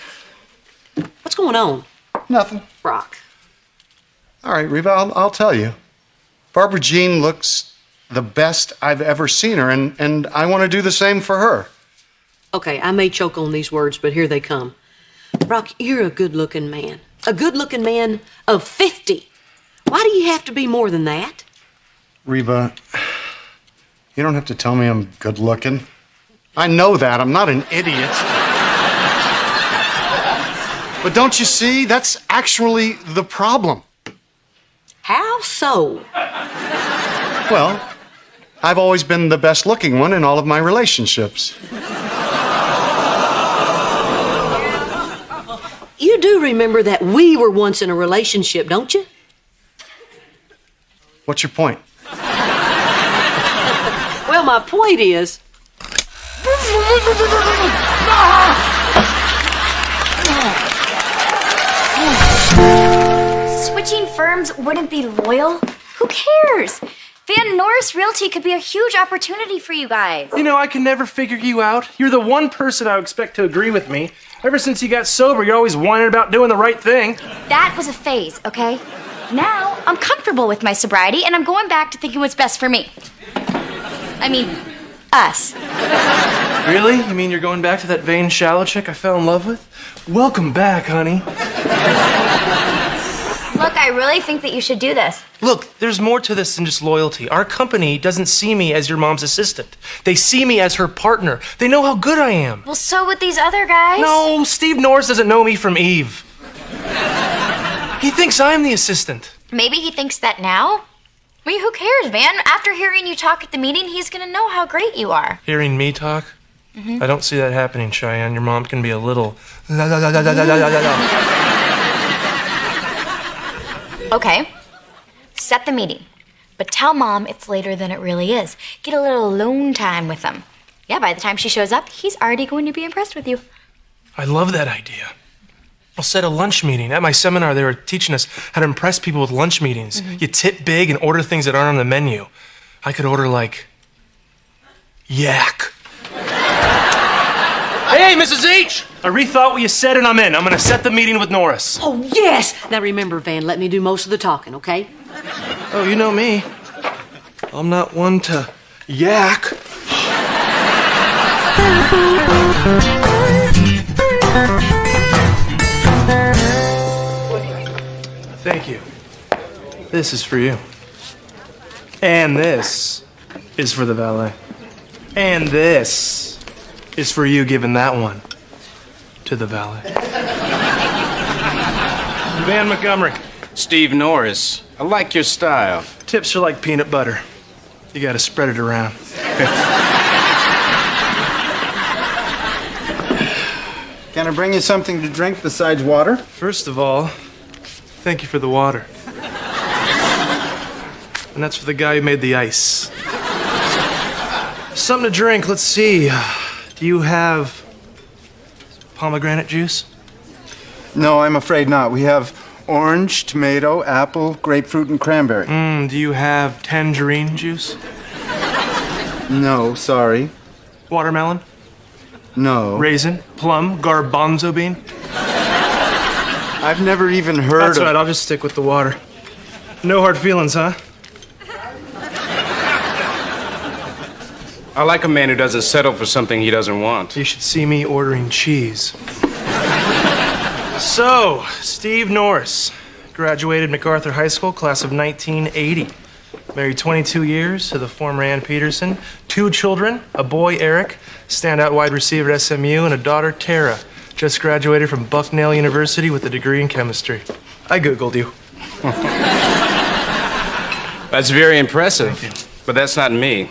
What's going on? Nothing. Brock. All right, Reba, I'll tell you. Barbara Jean looks the best I've ever seen her, and I want to do the same for her. Okay, I may choke on these words, but here they come. Brock, you're a good-looking man. A good-looking man of 50. Why do you have to be more than that? Reba, you don't have to tell me I'm good-looking. I know that. I'm not an idiot. But don't you see? That's actually the problem. How so? Well, I've always been the best-looking one in all of my relationships. You do remember that we were once in a relationship, don't you? What's your point? Well, my point is... Switching firms wouldn't be loyal? Who cares? Van Norris Realty could be a huge opportunity for you guys. You know, I can never figure you out. You're the one person I would expect to agree with me. Ever since you got sober, you're always whining about doing the right thing. That was a phase, okay? Now, I'm comfortable with my sobriety, and I'm going back to thinking what's best for me. I mean, us. Really? You mean you're going back to that vain, shallow chick I fell in love with? Welcome back, honey. Look, I really think that you should do this. Look, there's more to this than just loyalty. Our company doesn't see me as your mom's assistant. They see me as her partner. They know how good I am. Well, so would these other guys. No, Steve Norris doesn't know me from Eve. He thinks I'm the assistant. Maybe he thinks that now? I mean, who cares, Van? After hearing you talk at the meeting, he's gonna know how great you are. Hearing me talk? Mm-hmm. I don't see that happening, Cheyenne. Your mom can be a little... Okay, set the meeting. But tell Mom it's later than it really is. Get a little alone time with him. Yeah, by the time she shows up, he's already going to be impressed with you. I love that idea. I'll set a lunch meeting. At my seminar, they were teaching us how to impress people with lunch meetings. Mm-hmm. You tip big and order things that aren't on the menu. I could order, like, yak. Hey, Mrs. H! I rethought what you said and I'm in. I'm gonna set the meeting with Norris. Oh, yes! Now remember, Van, let me do most of the talking, okay? Oh, you know me. I'm not one to yak. Thank you. This is for you. And this is for the valet. And this is for you giving that one to the valet. Van Montgomery. Steve Norris. I like your style. Tips are like peanut butter. You gotta spread it around. Can I bring you something to drink besides water? First of all, thank you for the water. And that's for the guy who made the ice. Something to drink, let's see. Do you have pomegranate juice? No, I'm afraid not. We have orange, tomato, apple, grapefruit, and cranberry. Do you have tangerine juice? No, sorry. Watermelon? No. Raisin? Plum? Garbanzo bean? I've never even heard That's of... right, I'll just stick with the water. No hard feelings, huh? I like a man who doesn't settle for something he doesn't want. You should see me ordering cheese. So, Steve Norris, graduated MacArthur High School, class of 1980. Married 22 years to the former Ann Peterson. 2 children, a boy, Eric, standout wide receiver at SMU, and a daughter, Tara. Just graduated from Bucknell University with a degree in chemistry. I Googled you. That's very impressive, but that's not me.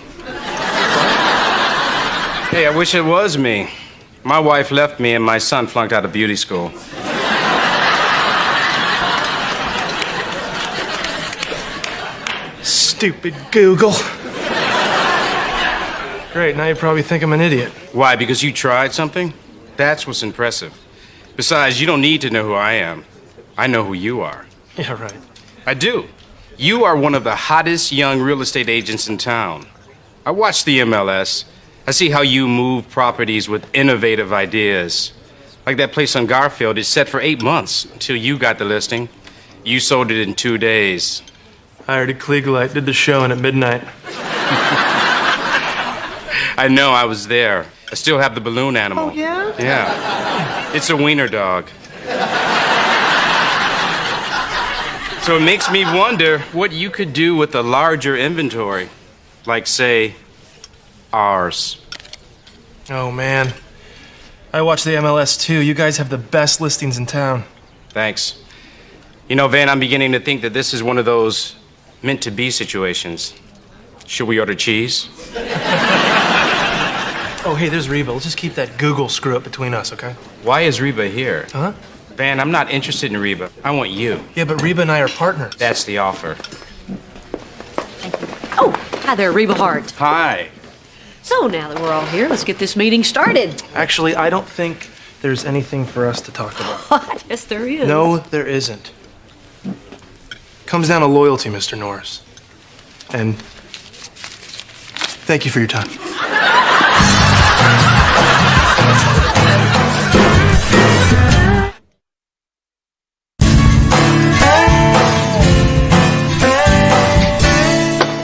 Hey, I wish it was me. My wife left me and my son flunked out of beauty school. Stupid Google. Great, now you probably think I'm an idiot. Why, because you tried something? That's what's impressive. Besides, you don't need to know who I am. I know who you are. Yeah, right. I do. You are one of the hottest young real estate agents in town. I watch the MLS. I see how you move properties with innovative ideas. Like that place on Garfield, it's set for 8 months until you got the listing. You sold it in 2 days. I hired a Kliegelight, did the showing at midnight. I know, I was there. I still have the balloon animal. Oh, yeah? Yeah. It's a wiener dog. So it makes me wonder what you could do with a larger inventory. Like, say, ours. Oh, man. I watch the MLS, too. You guys have the best listings in town. Thanks. You know, Van, I'm beginning to think that this is one of those meant-to-be situations. Should we order cheese? Oh, hey, there's Reba. Let's just keep that Google screw-up between us, okay? Why is Reba here? Huh? Van, I'm not interested in Reba. I want you. Yeah, but Reba and I are partners. That's the offer. Oh, hi there, Reba Hart. Hi. So now that we're all here, let's get this meeting started. Actually, I don't think there's anything for us to talk about. What? Yes, there is. No, there isn't. Comes down to loyalty, Mr. Norris. And thank you for your time.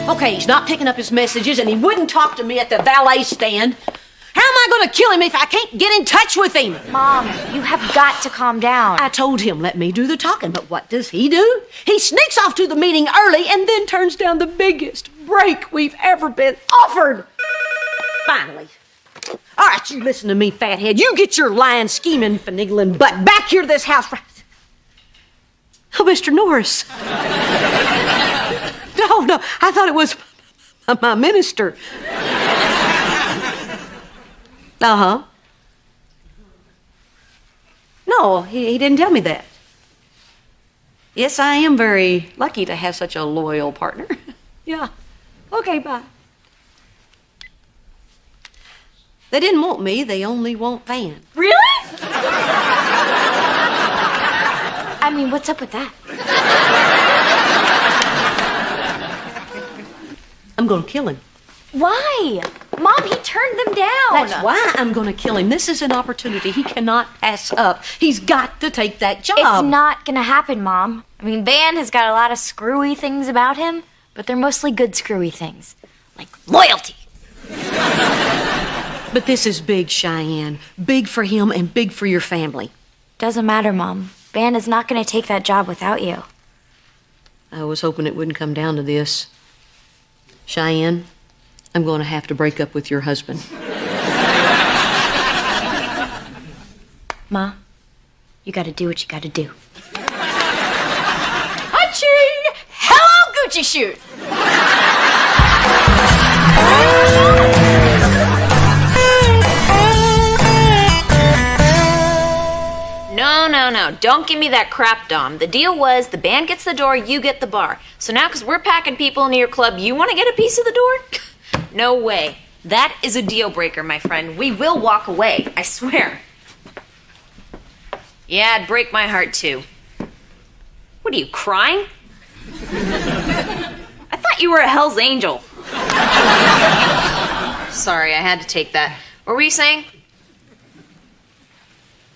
Okay, he's not picking up his messages, and he wouldn't talk to me at the valet stand. How am I going to kill him if I can't get in touch with him? Mom, you have got to calm down. I told him, let me do the talking, but what does he do? He sneaks off to the meeting early and then turns down the biggest break we've ever been offered. Finally. All right, you listen to me, fathead. You get your lying, scheming, finagling butt back here to this house. Oh, Mr. Norris. No, I thought it was my minister. Uh-huh. No, he didn't tell me that. Yes, I am very lucky to have such a loyal partner. Yeah. Okay, bye. They didn't want me, they only want Van. Really? I mean, what's up with that? I'm gonna kill him. Why? Mom, he turned them down. That's why I'm gonna kill him. This is an opportunity he cannot pass up. He's got to take that job. It's not gonna happen, Mom. I mean, Van has got a lot of screwy things about him, but they're mostly good screwy things. Like loyalty. But this is big, Cheyenne. Big for him and big for your family. Doesn't matter, Mom. Van is not gonna take that job without you. I was hoping it wouldn't come down to this. Cheyenne, I'm going to have to break up with your husband. Ma, you gotta do what you gotta do. Aching! Hello, Gucci shoes! No, don't give me that crap, Dom. The deal was the band gets the door, you get the bar. So now, because we're packing people into your club, you want to get a piece of the door? No way. That is a deal breaker, my friend. We will walk away, I swear. Yeah, it'd break my heart, too. What are you, crying? I thought you were a Hell's Angel. Sorry, I had to take that. What were you saying?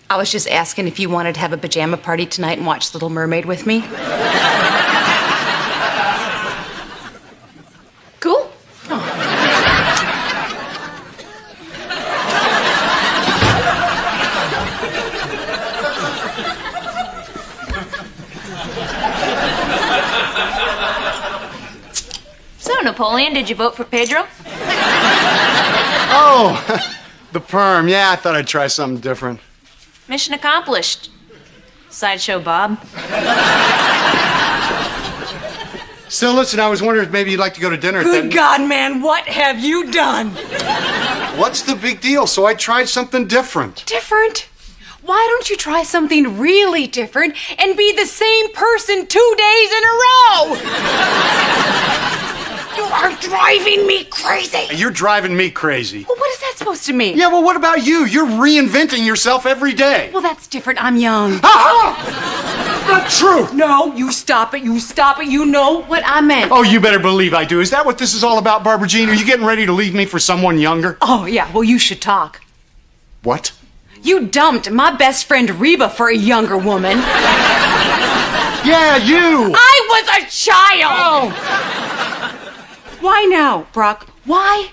I was just asking if you wanted to have a pajama party tonight and watch Little Mermaid with me. Cool. So, Napoleon, did you vote for Pedro? Oh, the perm. Yeah, I thought I'd try something different. Mission accomplished. Sideshow Bob. Still, listen, I was wondering if maybe you'd like to go to dinner. Good God, man, what have you done? What's the big deal? So I tried something different. Different? Why don't you try something really different and be the same person 2 days in a row? You are driving me crazy. You're driving me crazy. Well, what is that supposed to mean? Yeah, well, what about you? You're reinventing yourself every day. Well, that's different. I'm young. Not true. No, you stop it. You stop it. You know what I meant. Oh, you better believe I do. Is that what this is all about, Barbara Jean? Are you getting ready to leave me for someone younger? Oh, yeah. Well, you should talk. What? You dumped my best friend Reba for a younger woman. Yeah, you. I was a child. Oh. Why now, Brock? Why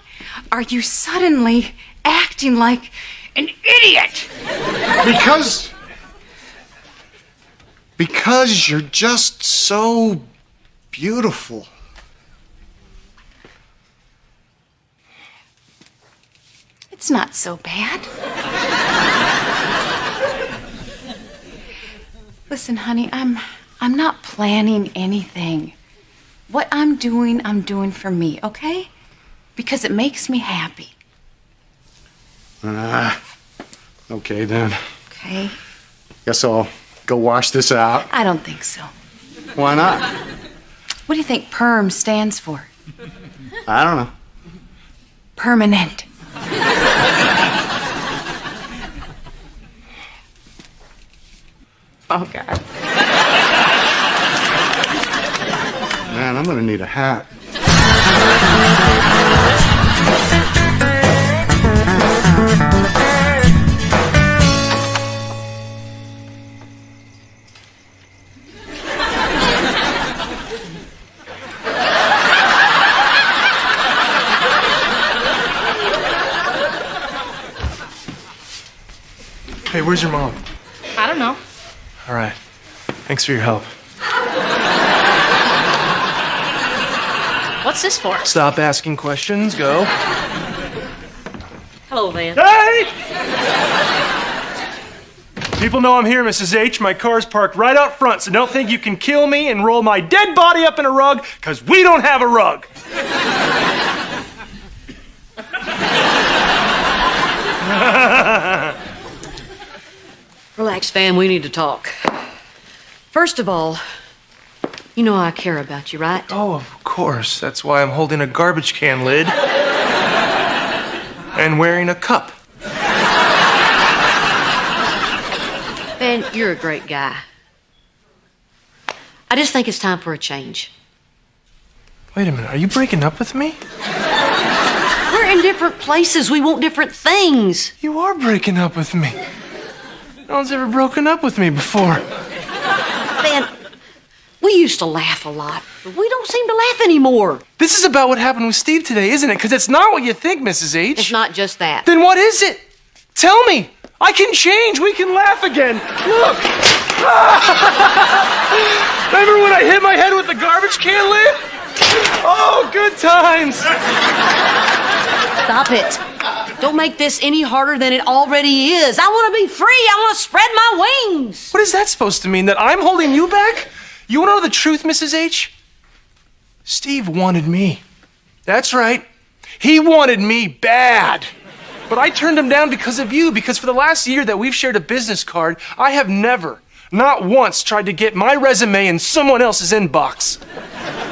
are you suddenly acting like an idiot? Because you're just so beautiful. It's not so bad. Listen, honey, I'm not planning anything. What I'm doing for me, okay? Because it makes me happy. Okay then. Okay? Guess I'll go wash this out. I don't think so. Why not? What do you think PERM stands for? I don't know. Permanent. Oh, God. Man, I'm gonna need a hat. Hey, where's your mom? I don't know. All right. Thanks for your help. What's this for? Stop asking questions. Go. Hello, Van. Hey! People know I'm here, Mrs. H. My car's parked right out front, so don't think you can kill me and roll my dead body up in a rug, because we don't have a rug. Relax, Van. We need to talk. First of all, you know I care about you, right? Oh, of course. That's why I'm holding a garbage can lid and wearing a cup. Van, you're a great guy. I just think it's time for a change. Wait a minute. Are you breaking up with me? We're in different places. We want different things. You are breaking up with me. No one's ever broken up with me before. Van, we used to laugh a lot, but we don't seem to laugh anymore. This is about what happened with Steve today, isn't it? Because it's not what you think, Mrs. H. It's not just that. Then what is it? Tell me. I can change. We can laugh again. Look. Remember when I hit my head with the garbage can lid? Oh, good times. Stop it. Don't make this any harder than it already is. I want to be free. I want to spread my wings. What is that supposed to mean? That I'm holding you back? You want to know the truth, Mrs. H? Steve wanted me. That's right. He wanted me bad. But I turned him down because of you, because for the last year that we've shared a business card, I have never, not once tried to get my resume in someone else's inbox.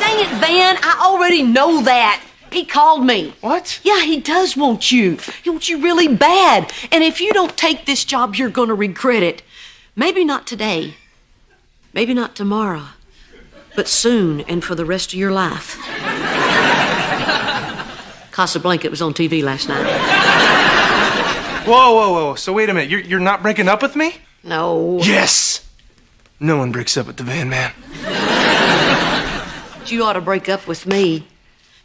Dang it, Van, I already know that. He called me. What? Yeah, he does want you. He wants you really bad. And if you don't take this job, you're going to regret it. Maybe not today. Maybe not tomorrow. But soon and for the rest of your life. Casablanca was on TV last night. Whoa. So wait a minute. You're not breaking up with me? No. Yes! No one breaks up with the Van Man. You ought to break up with me.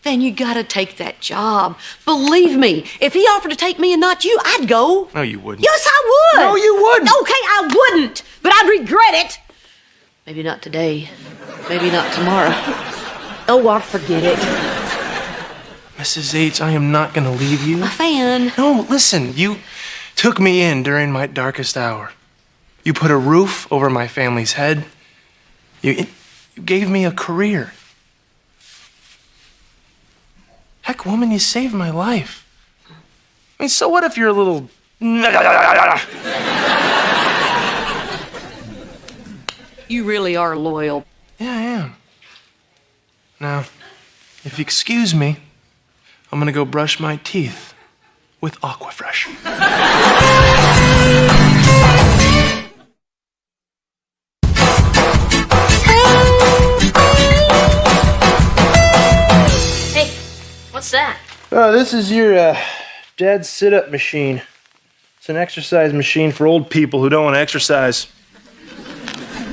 Then you gotta take that job. Believe me, if he offered to take me and not you, I'd go. No, you wouldn't. Yes, I would. No, you wouldn't. Okay, I wouldn't, but I'd regret it. Maybe not today. Maybe not tomorrow. Oh, I'll forget it. Mrs. H, I am not gonna leave you. A fan. No, listen, you took me in during my darkest hour. You put a roof over my family's head. You gave me a career. Heck, woman, you saved my life. I mean, so what if you're a little... You really are loyal. Yeah, I am. Now, if you excuse me, I'm gonna go brush my teeth with Aquafresh. Hey, what's that? Oh, this is your dad's sit-up machine. It's an exercise machine for old people who don't want to exercise.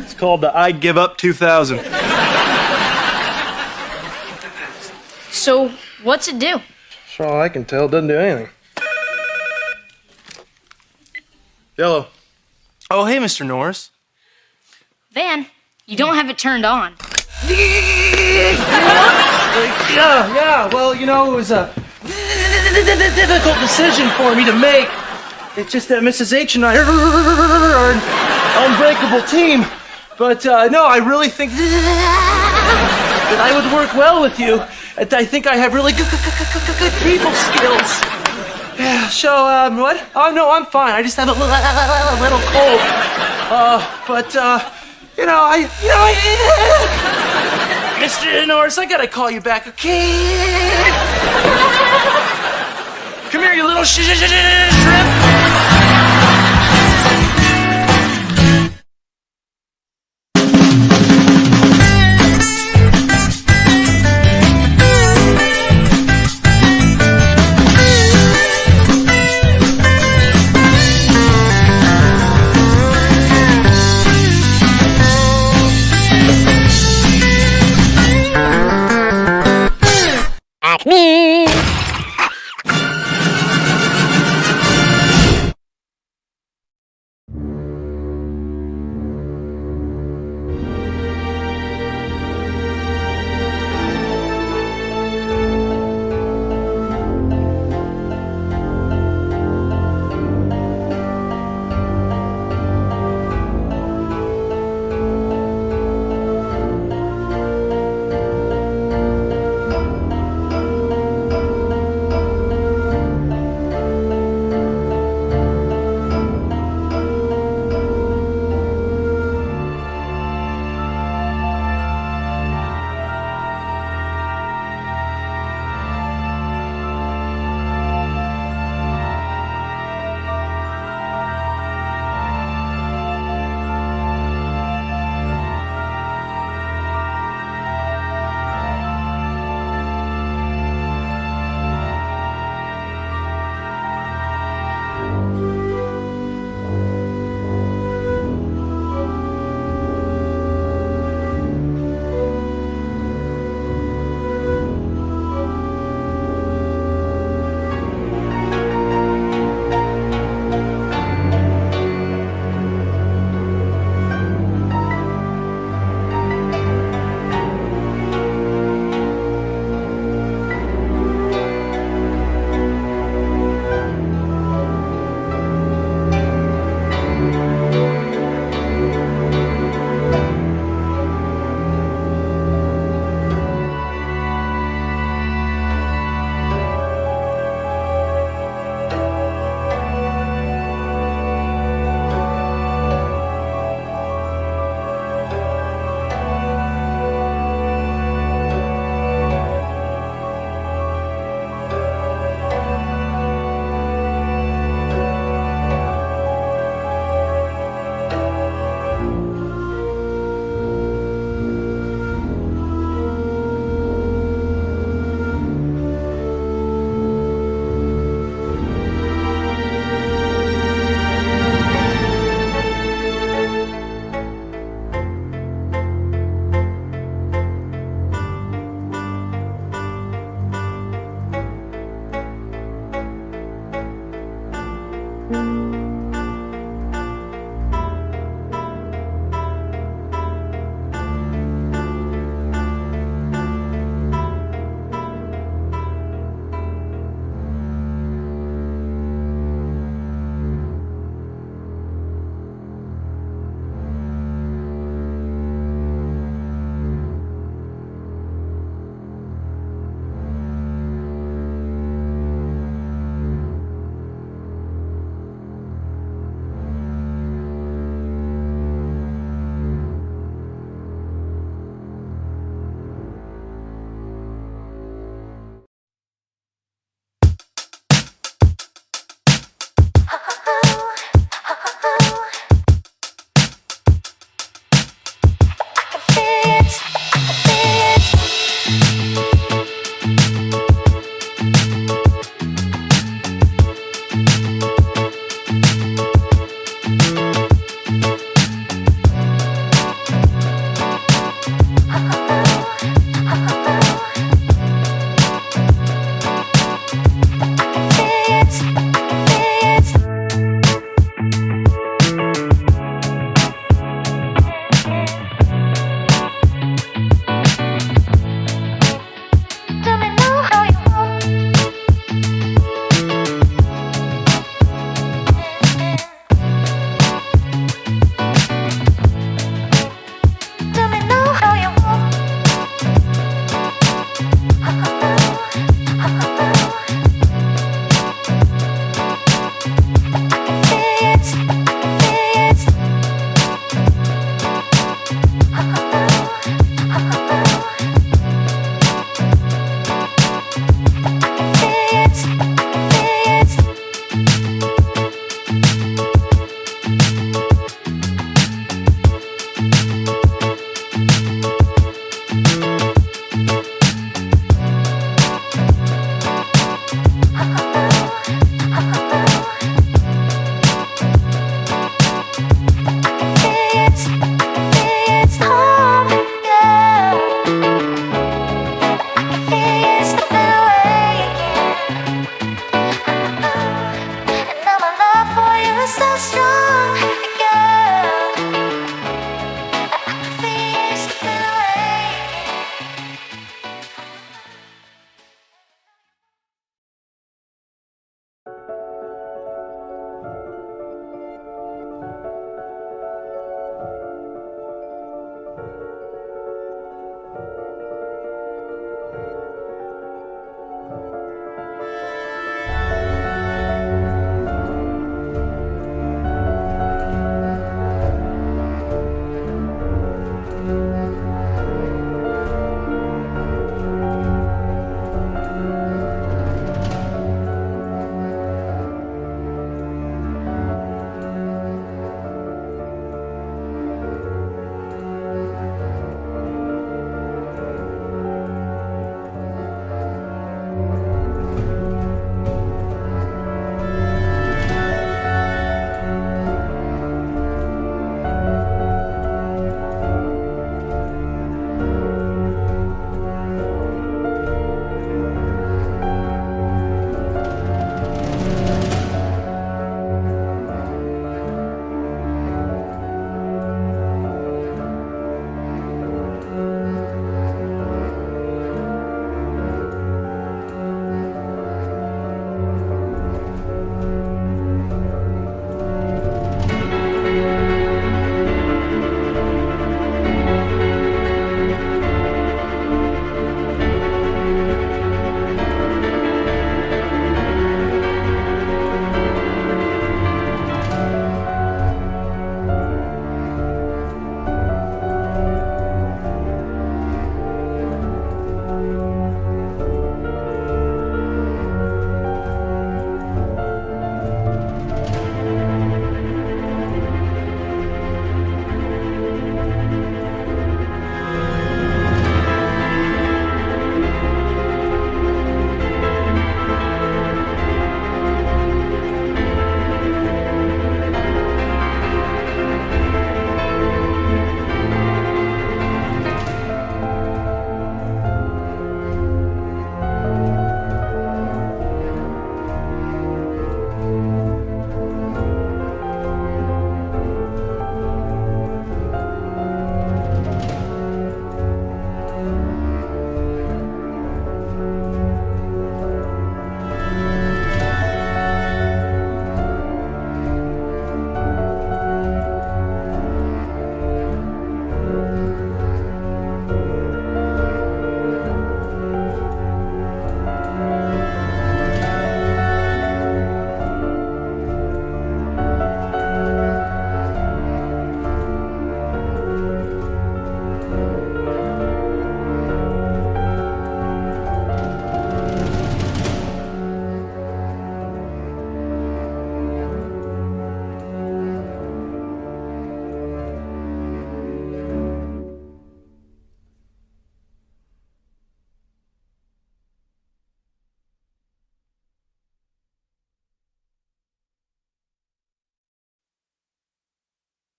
It's called the I Give Up 2000. So, what's it do? For all I can tell, it doesn't do anything. Yellow. Oh, hey, Mr. Norris. Van, you don't have it turned on. Yeah, well, you know, it was a difficult decision for me to make. It's just that Mrs. H and I are an unbreakable team. But, no, I really think that I would work well with you. I think I have really good people skills. Yeah, so, what? Oh, no, I'm fine. I just have a little cold. Mr. Norris, I gotta call you back, okay? Come here, you little shrimp. Me.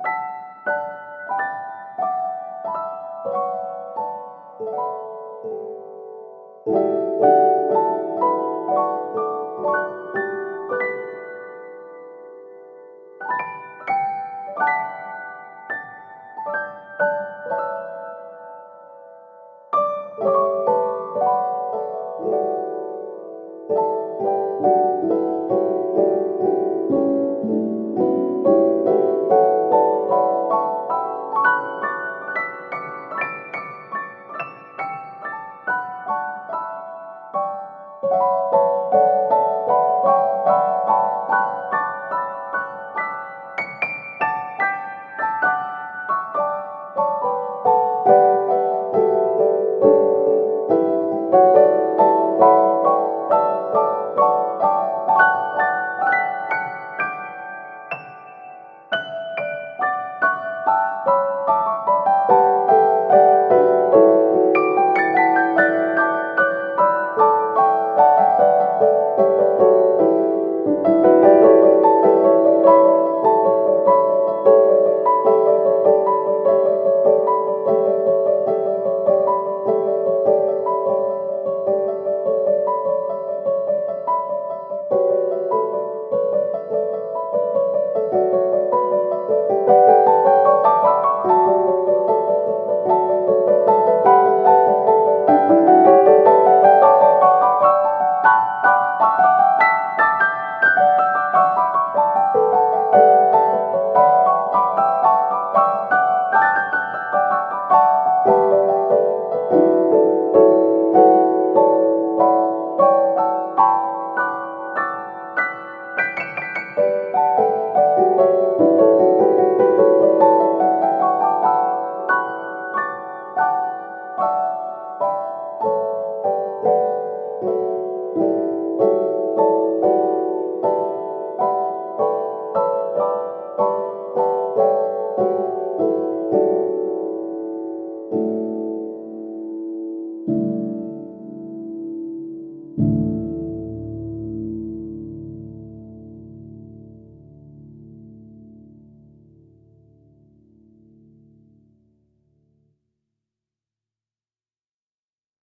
Bye.